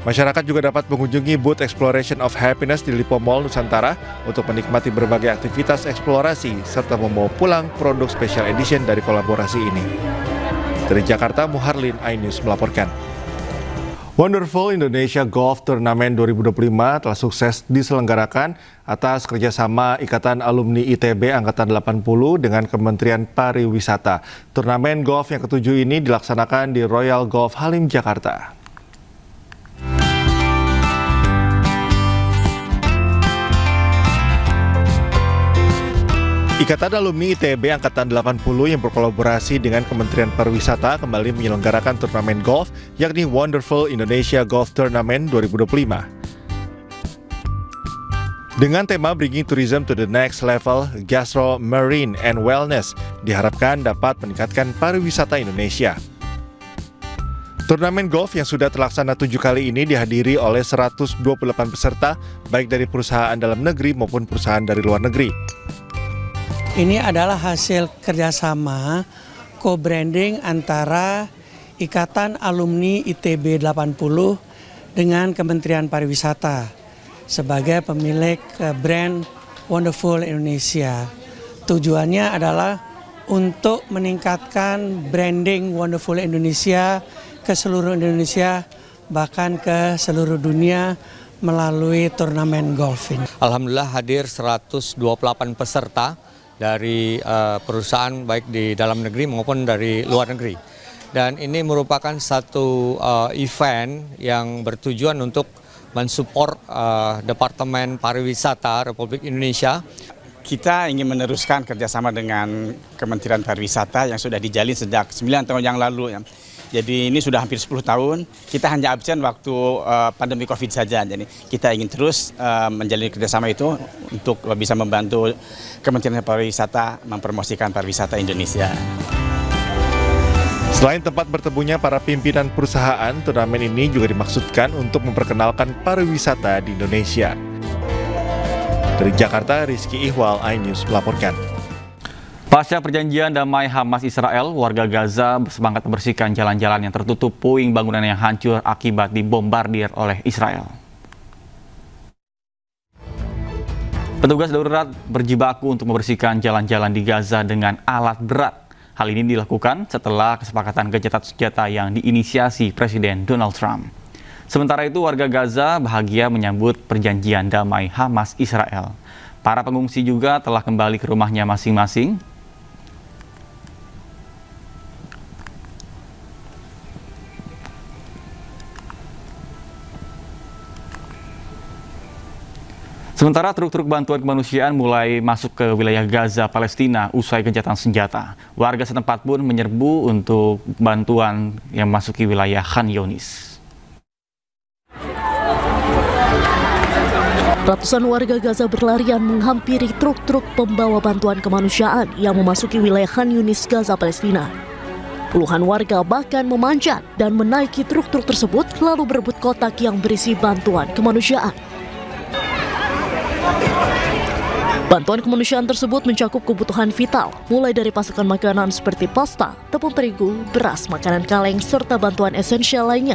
Speaker 1: Masyarakat juga dapat mengunjungi booth Exploration of Happiness di Lipo Mall Nusantara untuk menikmati berbagai aktivitas eksplorasi serta membawa pulang produk special edition dari kolaborasi ini. Dari Jakarta, Muharlin, iNews melaporkan. Wonderful Indonesia Golf Tournament 2025 telah sukses diselenggarakan atas kerjasama Ikatan Alumni ITB Angkatan 80 dengan Kementerian Pariwisata. Turnamen golf yang ketujuh ini dilaksanakan di Royal Golf Halim, Jakarta. Ikatan Alumni ITB Angkatan 80 yang berkolaborasi dengan Kementerian Pariwisata kembali menyelenggarakan turnamen golf yakni Wonderful Indonesia Golf Tournament 2025. Dengan tema Bringing Tourism to the Next Level, Gastro, Marine, and Wellness diharapkan dapat meningkatkan pariwisata Indonesia. Turnamen golf yang sudah terlaksana 7 kali ini dihadiri oleh 128 peserta baik dari perusahaan dalam negeri maupun perusahaan dari luar negeri.
Speaker 20: Ini adalah hasil kerjasama co-branding antara Ikatan Alumni ITB 80 dengan Kementerian Pariwisata sebagai pemilik brand Wonderful Indonesia. Tujuannya adalah untuk meningkatkan branding Wonderful Indonesia ke seluruh Indonesia, bahkan ke seluruh dunia melalui turnamen golf ini.
Speaker 21: Alhamdulillah hadir 128 peserta dari perusahaan baik di dalam negeri maupun dari luar negeri. Dan ini merupakan satu event yang bertujuan untuk mensupport Departemen Pariwisata Republik Indonesia.
Speaker 22: Kita ingin meneruskan kerjasama dengan Kementerian Pariwisata yang sudah dijalin sejak 9 tahun yang lalu. Jadi ini sudah hampir 10 tahun, kita hanya absen waktu pandemi Covid saja. Jadi kita ingin terus menjalin kerjasama itu untuk bisa membantu Kementerian Pariwisata mempromosikan pariwisata Indonesia.
Speaker 1: Selain tempat bertemunya para pimpinan perusahaan, turnamen ini juga dimaksudkan untuk memperkenalkan pariwisata di Indonesia. Dari Jakarta, Rizky Ihwal, iNews melaporkan.
Speaker 23: Pasca perjanjian damai Hamas Israel, warga Gaza bersemangat membersihkan jalan-jalan yang tertutup puing bangunan yang hancur akibat dibombardir oleh Israel. Petugas darurat berjibaku untuk membersihkan jalan-jalan di Gaza dengan alat berat. Hal ini dilakukan setelah kesepakatan gencatan senjata yang diinisiasi Presiden Donald Trump. Sementara itu, warga Gaza bahagia menyambut perjanjian damai Hamas-Israel. Para pengungsi juga telah kembali ke rumahnya masing-masing. Sementara truk-truk bantuan kemanusiaan mulai masuk ke wilayah Gaza, Palestina usai gencatan senjata. Warga setempat pun menyerbu untuk bantuan yang memasuki wilayah Khan Younis.
Speaker 7: Ratusan warga Gaza berlarian menghampiri truk-truk pembawa bantuan kemanusiaan yang memasuki wilayah Khan Younis, Gaza, Palestina. Puluhan warga bahkan memanjat dan menaiki truk-truk tersebut lalu berebut kotak yang berisi bantuan kemanusiaan. Bantuan kemanusiaan tersebut mencakup kebutuhan vital, mulai dari pasokan makanan seperti pasta, tepung terigu, beras, makanan kaleng, serta bantuan esensial lainnya.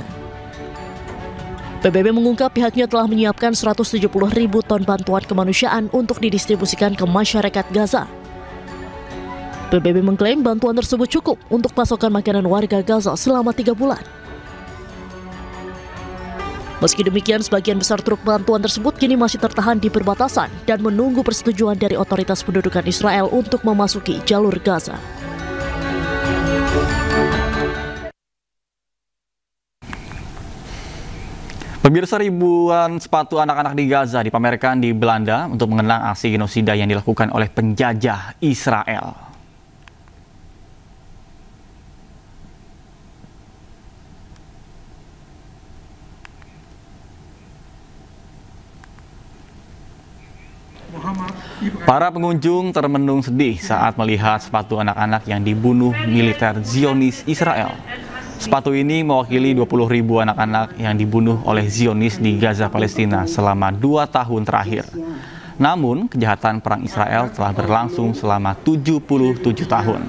Speaker 7: PBB mengungkap pihaknya telah menyiapkan 170.000 ton bantuan kemanusiaan untuk didistribusikan ke masyarakat Gaza. PBB mengklaim bantuan tersebut cukup untuk pasokan makanan warga Gaza selama 3 bulan. Meski demikian, sebagian besar truk bantuan tersebut kini masih tertahan di perbatasan dan menunggu persetujuan dari otoritas pendudukan Israel untuk memasuki jalur Gaza.
Speaker 23: Pemirsa, ribuan sepatu anak-anak di Gaza dipamerkan di Belanda untuk mengenang aksi genosida yang dilakukan oleh penjajah Israel. Para pengunjung termenung sedih saat melihat sepatu anak-anak yang dibunuh militer Zionis Israel. Sepatu ini mewakili 20.000 anak-anak yang dibunuh oleh Zionis di Gaza, Palestina selama 2 tahun terakhir. Namun, kejahatan perang Israel telah berlangsung selama 77 tahun.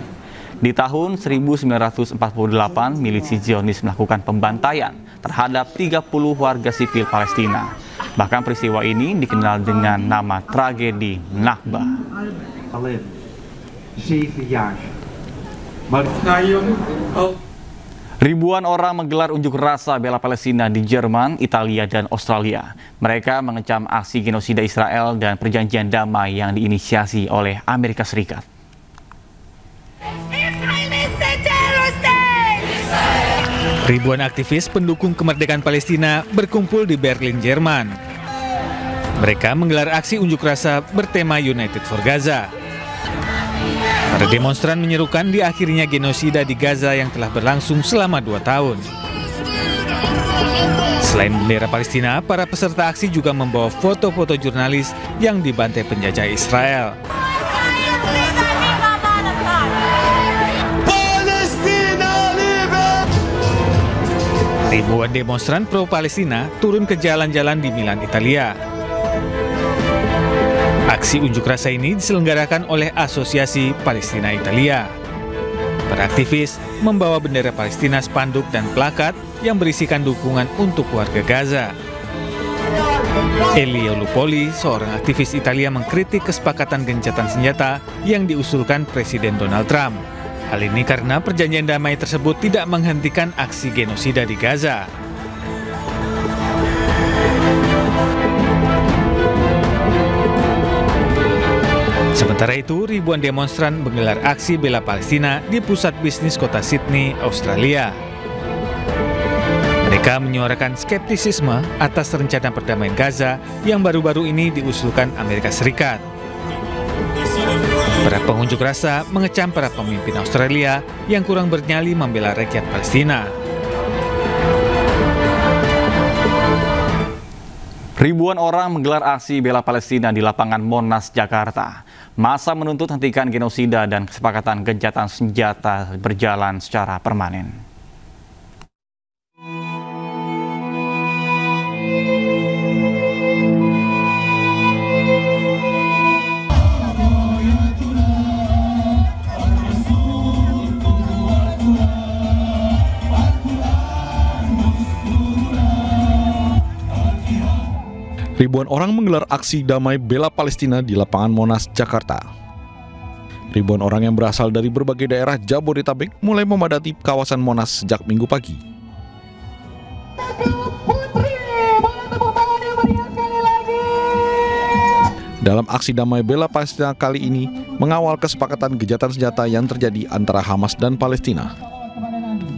Speaker 23: Di tahun 1948, milisi Zionis melakukan pembantaian terhadap 30 warga sipil Palestina. Bahkan peristiwa ini dikenal dengan nama tragedi Nakba. Ribuan orang menggelar unjuk rasa bela Palestina di Jerman, Italia, dan Australia. Mereka mengecam aksi genosida Israel dan perjanjian damai yang diinisiasi oleh Amerika Serikat.
Speaker 2: Ribuan aktivis pendukung kemerdekaan Palestina berkumpul di Berlin, Jerman. Mereka menggelar aksi unjuk rasa bertema United for Gaza. Para demonstran menyerukan di akhirnya genosida di Gaza yang telah berlangsung selama 2 tahun. Selain bendera Palestina, para peserta aksi juga membawa foto-foto jurnalis yang dibantai penjajah Israel. Ribuan demonstran pro-Palestina turun ke jalan-jalan di Milan, Italia. Aksi unjuk rasa ini diselenggarakan oleh Asosiasi Palestina Italia. Para aktivis membawa bendera Palestina, spanduk, dan plakat yang berisikan dukungan untuk warga Gaza. Elio Lupoli, seorang aktivis Italia, mengkritik kesepakatan gencatan senjata yang diusulkan Presiden Donald Trump. Hal ini karena perjanjian damai tersebut tidak menghentikan aksi genosida di Gaza. Sementara itu, ribuan demonstran menggelar aksi bela Palestina di pusat bisnis kota Sydney, Australia. Mereka menyuarakan skeptisisme atas rencana perdamaian Gaza yang baru-baru ini diusulkan Amerika Serikat. Para pengunjuk rasa mengecam para pemimpin Australia yang kurang bernyali membela rakyat Palestina.
Speaker 23: Ribuan orang menggelar aksi bela Palestina di lapangan Monas, Jakarta. Massa menuntut hentikan genosida dan kesepakatan gencatan senjata berjalan secara permanen.
Speaker 8: Ribuan orang menggelar aksi damai bela Palestina di lapangan Monas, Jakarta. Ribuan orang yang berasal dari berbagai daerah Jabodetabek mulai memadati kawasan Monas sejak Minggu pagi. Dalam aksi damai bela Palestina kali ini mengawal kesepakatan gencatan senjata yang terjadi antara Hamas dan Palestina.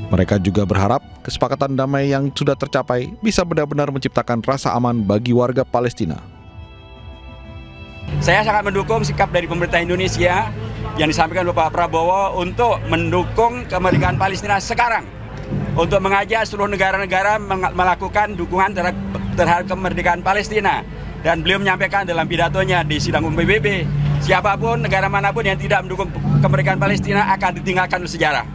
Speaker 8: Mereka juga berharap kesepakatan damai yang sudah tercapai bisa benar-benar menciptakan rasa aman bagi warga Palestina.
Speaker 9: Saya sangat mendukung sikap dari pemerintah Indonesia yang disampaikan Bapak Prabowo untuk mendukung kemerdekaan Palestina sekarang. Untuk mengajak seluruh negara-negara melakukan dukungan terhadap kemerdekaan Palestina. Dan beliau menyampaikan dalam pidatonya di sidang umum PBB, siapapun, negara manapun yang tidak mendukung kemerdekaan Palestina akan ditinggalkan oleh sejarah.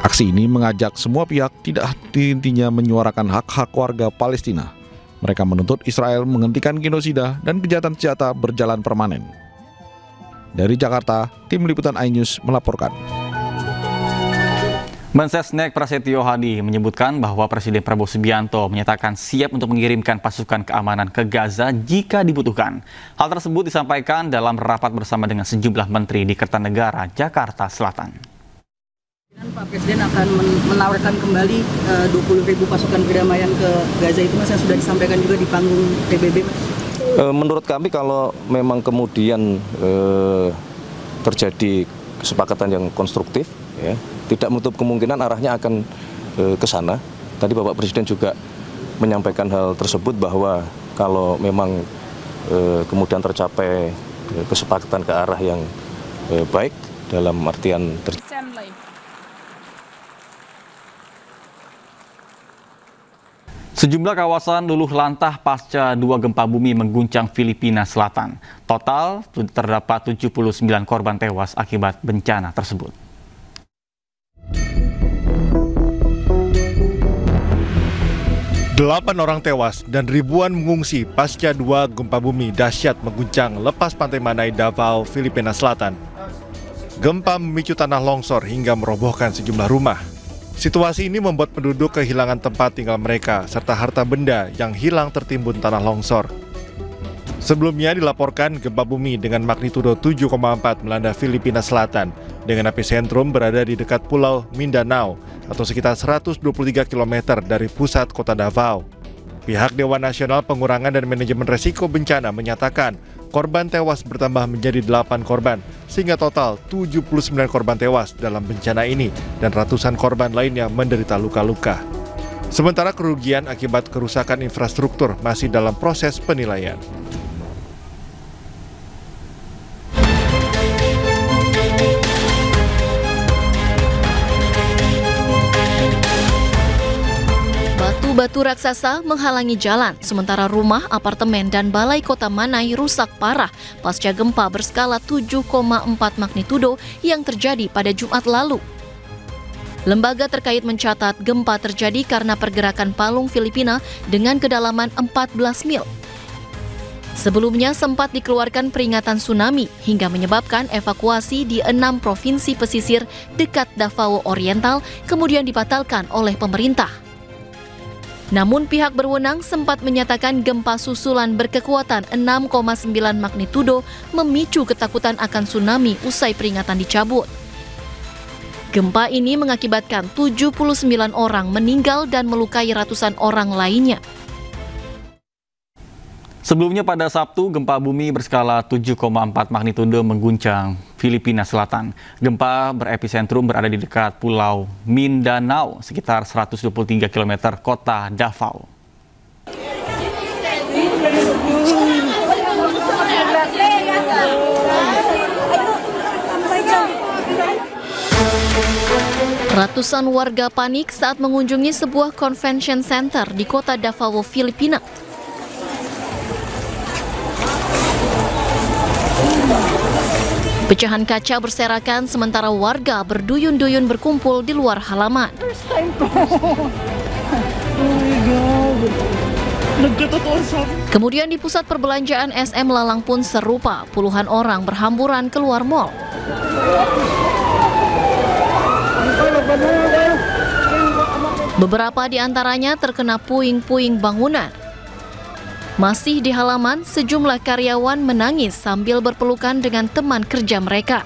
Speaker 8: Aksi ini mengajak semua pihak tidak henti-hentinya menyuarakan hak-hak warga Palestina. Mereka menuntut Israel menghentikan genosida dan kejahatan senjata berjalan permanen. Dari Jakarta, tim liputan iNews melaporkan.
Speaker 23: Mensesnek Prasetyo Hadi menyebutkan bahwa Presiden Prabowo Subianto menyatakan siap untuk mengirimkan pasukan keamanan ke Gaza jika dibutuhkan. Hal tersebut disampaikan dalam rapat bersama dengan sejumlah menteri di Kertanegara, Jakarta Selatan.
Speaker 10: Pak Presiden akan menawarkan kembali 20.000 pasukan perdamaian ke Gaza itu, Mas, yang sudah disampaikan juga di panggung PBB, Mas?
Speaker 14: Menurut kami kalau memang kemudian terjadi kesepakatan yang konstruktif, ya, tidak menutup kemungkinan arahnya akan ke sana. Tadi Bapak Presiden juga menyampaikan hal tersebut bahwa kalau memang kemudian tercapai kesepakatan ke arah yang baik dalam artian
Speaker 23: Sejumlah kawasan luluh lantah pasca 2 gempa bumi mengguncang Filipina Selatan. Total terdapat 79 korban tewas akibat bencana tersebut.
Speaker 1: Delapan orang tewas dan ribuan mengungsi pasca 2 gempa bumi dahsyat mengguncang lepas pantai Manay, Davao, Filipina Selatan. Gempa memicu tanah longsor hingga merobohkan sejumlah rumah. Situasi ini membuat penduduk kehilangan tempat tinggal mereka serta harta benda yang hilang tertimbun tanah longsor. Sebelumnya dilaporkan gempa bumi dengan magnitudo 7,4 melanda Filipina Selatan dengan epicentrum berada di dekat Pulau Mindanao atau sekitar 123 km dari pusat kota Davao. Pihak Dewan Nasional Pengurangan dan Manajemen Resiko Bencana menyatakan korban tewas bertambah menjadi 8 korban, sehingga total 79 korban tewas dalam bencana ini dan ratusan korban lainnya menderita luka-luka. Sementara kerugian akibat kerusakan infrastruktur masih dalam proses penilaian.
Speaker 7: Batu raksasa menghalangi jalan, sementara rumah, apartemen, dan balai kota Manay rusak parah pasca gempa berskala 7,4 magnitudo yang terjadi pada Jumat lalu. Lembaga terkait mencatat gempa terjadi karena pergerakan palung Filipina dengan kedalaman 14 mil. Sebelumnya sempat dikeluarkan peringatan tsunami hingga menyebabkan evakuasi di 6 provinsi pesisir dekat Davao Oriental kemudian dibatalkan oleh pemerintah. Namun pihak berwenang sempat menyatakan gempa susulan berkekuatan 6,9 magnitudo memicu ketakutan akan tsunami usai peringatan dicabut. Gempa ini mengakibatkan 79 orang meninggal dan melukai ratusan orang lainnya.
Speaker 23: Sebelumnya pada Sabtu, gempa bumi berskala 7,4 magnitudo mengguncang Filipina Selatan. Gempa berepicentrum berada di dekat Pulau Mindanao, sekitar 123 km kota Davao.
Speaker 7: Ratusan warga panik saat mengunjungi sebuah convention center di kota Davao, Filipina. Pecahan kaca berserakan sementara warga berduyun-duyun berkumpul di luar halaman. Kemudian di pusat perbelanjaan SM Lalang pun serupa, puluhan orang berhamburan keluar mal. Beberapa di antaranya terkena puing-puing bangunan. Masih di halaman, sejumlah karyawan menangis sambil berpelukan dengan teman kerja mereka.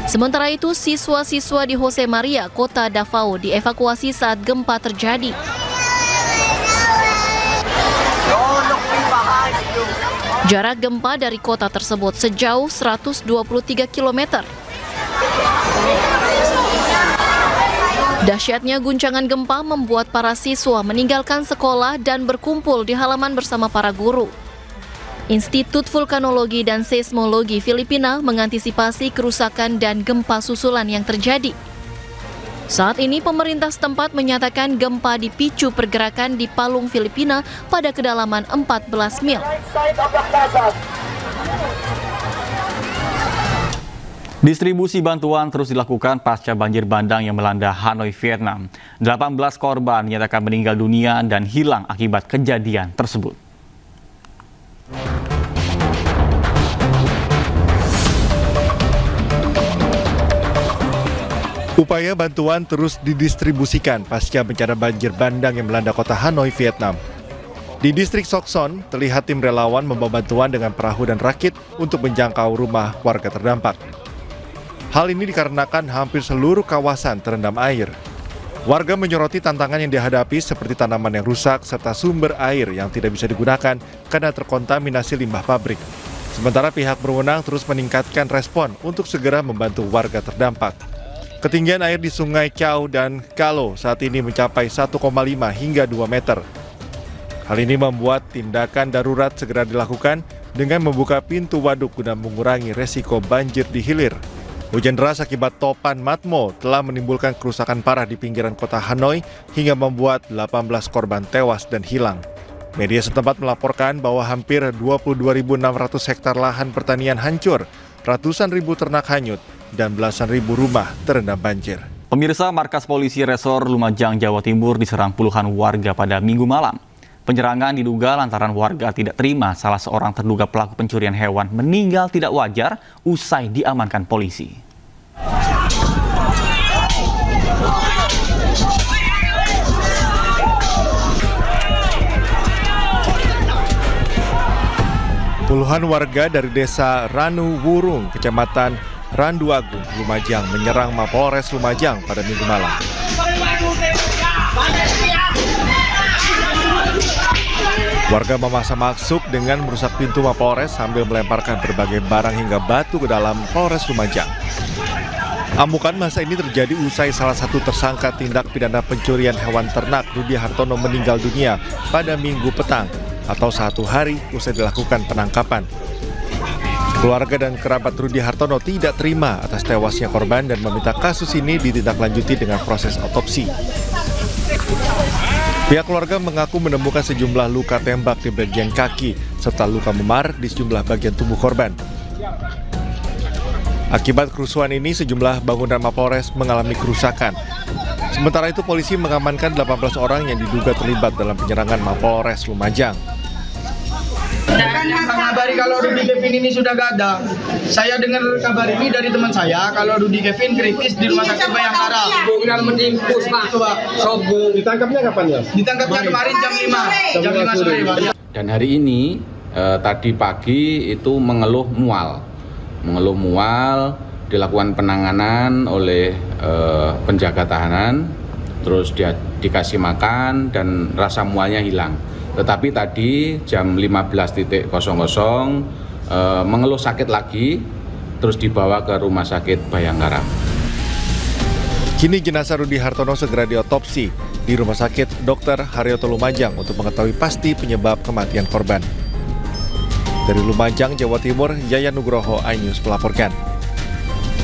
Speaker 7: Sementara itu, siswa-siswa di Jose Maria, Kota Davao dievakuasi saat gempa terjadi. Jarak gempa dari kota tersebut sejauh 123 km. Dahsyatnya guncangan gempa membuat para siswa meninggalkan sekolah dan berkumpul di halaman bersama para guru. Institut Vulkanologi dan Seismologi Filipina mengantisipasi kerusakan dan gempa susulan yang terjadi. Saat ini pemerintah setempat menyatakan gempa dipicu pergerakan di palung Filipina pada kedalaman 14 mil.
Speaker 23: Distribusi bantuan terus dilakukan pasca banjir bandang yang melanda Hanoi, Vietnam. 18 korban dinyatakan meninggal dunia dan hilang akibat kejadian tersebut.
Speaker 1: Upaya bantuan terus didistribusikan pasca bencana banjir bandang yang melanda kota Hanoi, Vietnam. Di distrik Sok Son, terlihat tim relawan membawa bantuan dengan perahu dan rakit untuk menjangkau rumah warga terdampak. Hal ini dikarenakan hampir seluruh kawasan terendam air. Warga menyoroti tantangan yang dihadapi seperti tanaman yang rusak serta sumber air yang tidak bisa digunakan karena terkontaminasi limbah pabrik. Sementara pihak berwenang terus meningkatkan respon untuk segera membantu warga terdampak. Ketinggian air di Sungai Chao dan Kalo saat ini mencapai 1,5 hingga 2 meter. Hal ini membuat tindakan darurat segera dilakukan dengan membuka pintu waduk guna mengurangi resiko banjir di hilir. Hujan deras akibat topan Matmo telah menimbulkan kerusakan parah di pinggiran kota Hanoi hingga membuat 18 korban tewas dan hilang. Media setempat melaporkan bahwa hampir 22.600 hektar lahan pertanian hancur, ratusan ribu ternak hanyut, dan belasan ribu rumah terendam banjir.
Speaker 23: Pemirsa, markas polisi Resor Lumajang, Jawa Timur diserang puluhan warga pada Minggu malam. Penyerangan diduga lantaran warga tidak terima salah seorang terduga pelaku pencurian hewan meninggal tidak wajar usai diamankan polisi.
Speaker 1: Puluhan warga dari desa Ranu Wurung, kecamatan Randu Agung, Lumajang menyerang Mapolres Lumajang pada Minggu malam. Warga memaksa masuk dengan merusak pintu Mapolres sambil melemparkan berbagai barang hingga batu ke dalam Polres Lumajang. Amukan masa ini terjadi usai salah satu tersangka tindak pidana pencurian hewan ternak Rudi Hartono meninggal dunia pada Minggu petang atau 1 hari usai dilakukan penangkapan. Keluarga dan kerabat Rudi Hartono tidak terima atas tewasnya korban dan meminta kasus ini ditindaklanjuti dengan proses otopsi. Pihak keluarga mengaku menemukan sejumlah luka tembak di bagian kaki serta luka memar di sejumlah bagian tubuh korban. Akibat kerusuhan ini, sejumlah bangunan Mapolres mengalami kerusakan. Sementara itu, polisi mengamankan 18 orang yang diduga terlibat dalam penyerangan Mapolres Lumajang.
Speaker 11: Dan mengabari kalau Rudy Kevin ini sudah gak ada. Saya dengar kabar ini dari teman saya kalau Rudy Kevin kritis di rumah sakit Bayangkara.
Speaker 12: Bukan meningkus, Pak. Ditangkapnya kapan ya?
Speaker 11: Ditangkapnya kemarin jam 5 sore.
Speaker 15: Dan hari ini tadi pagi itu mengeluh mual, dilakukan penanganan oleh penjaga tahanan, terus dia dikasih makan dan rasa mualnya hilang. Tetapi tadi jam 15.00 mengeluh sakit lagi, terus dibawa ke rumah sakit Bayangkara.
Speaker 1: Kini jenazah Rudi Hartono segera diotopsi di Rumah Sakit Dr. Haryoto Lumajang untuk mengetahui pasti penyebab kematian korban. Dari Lumajang, Jawa Timur, Yaya Nugroho, iNews melaporkan.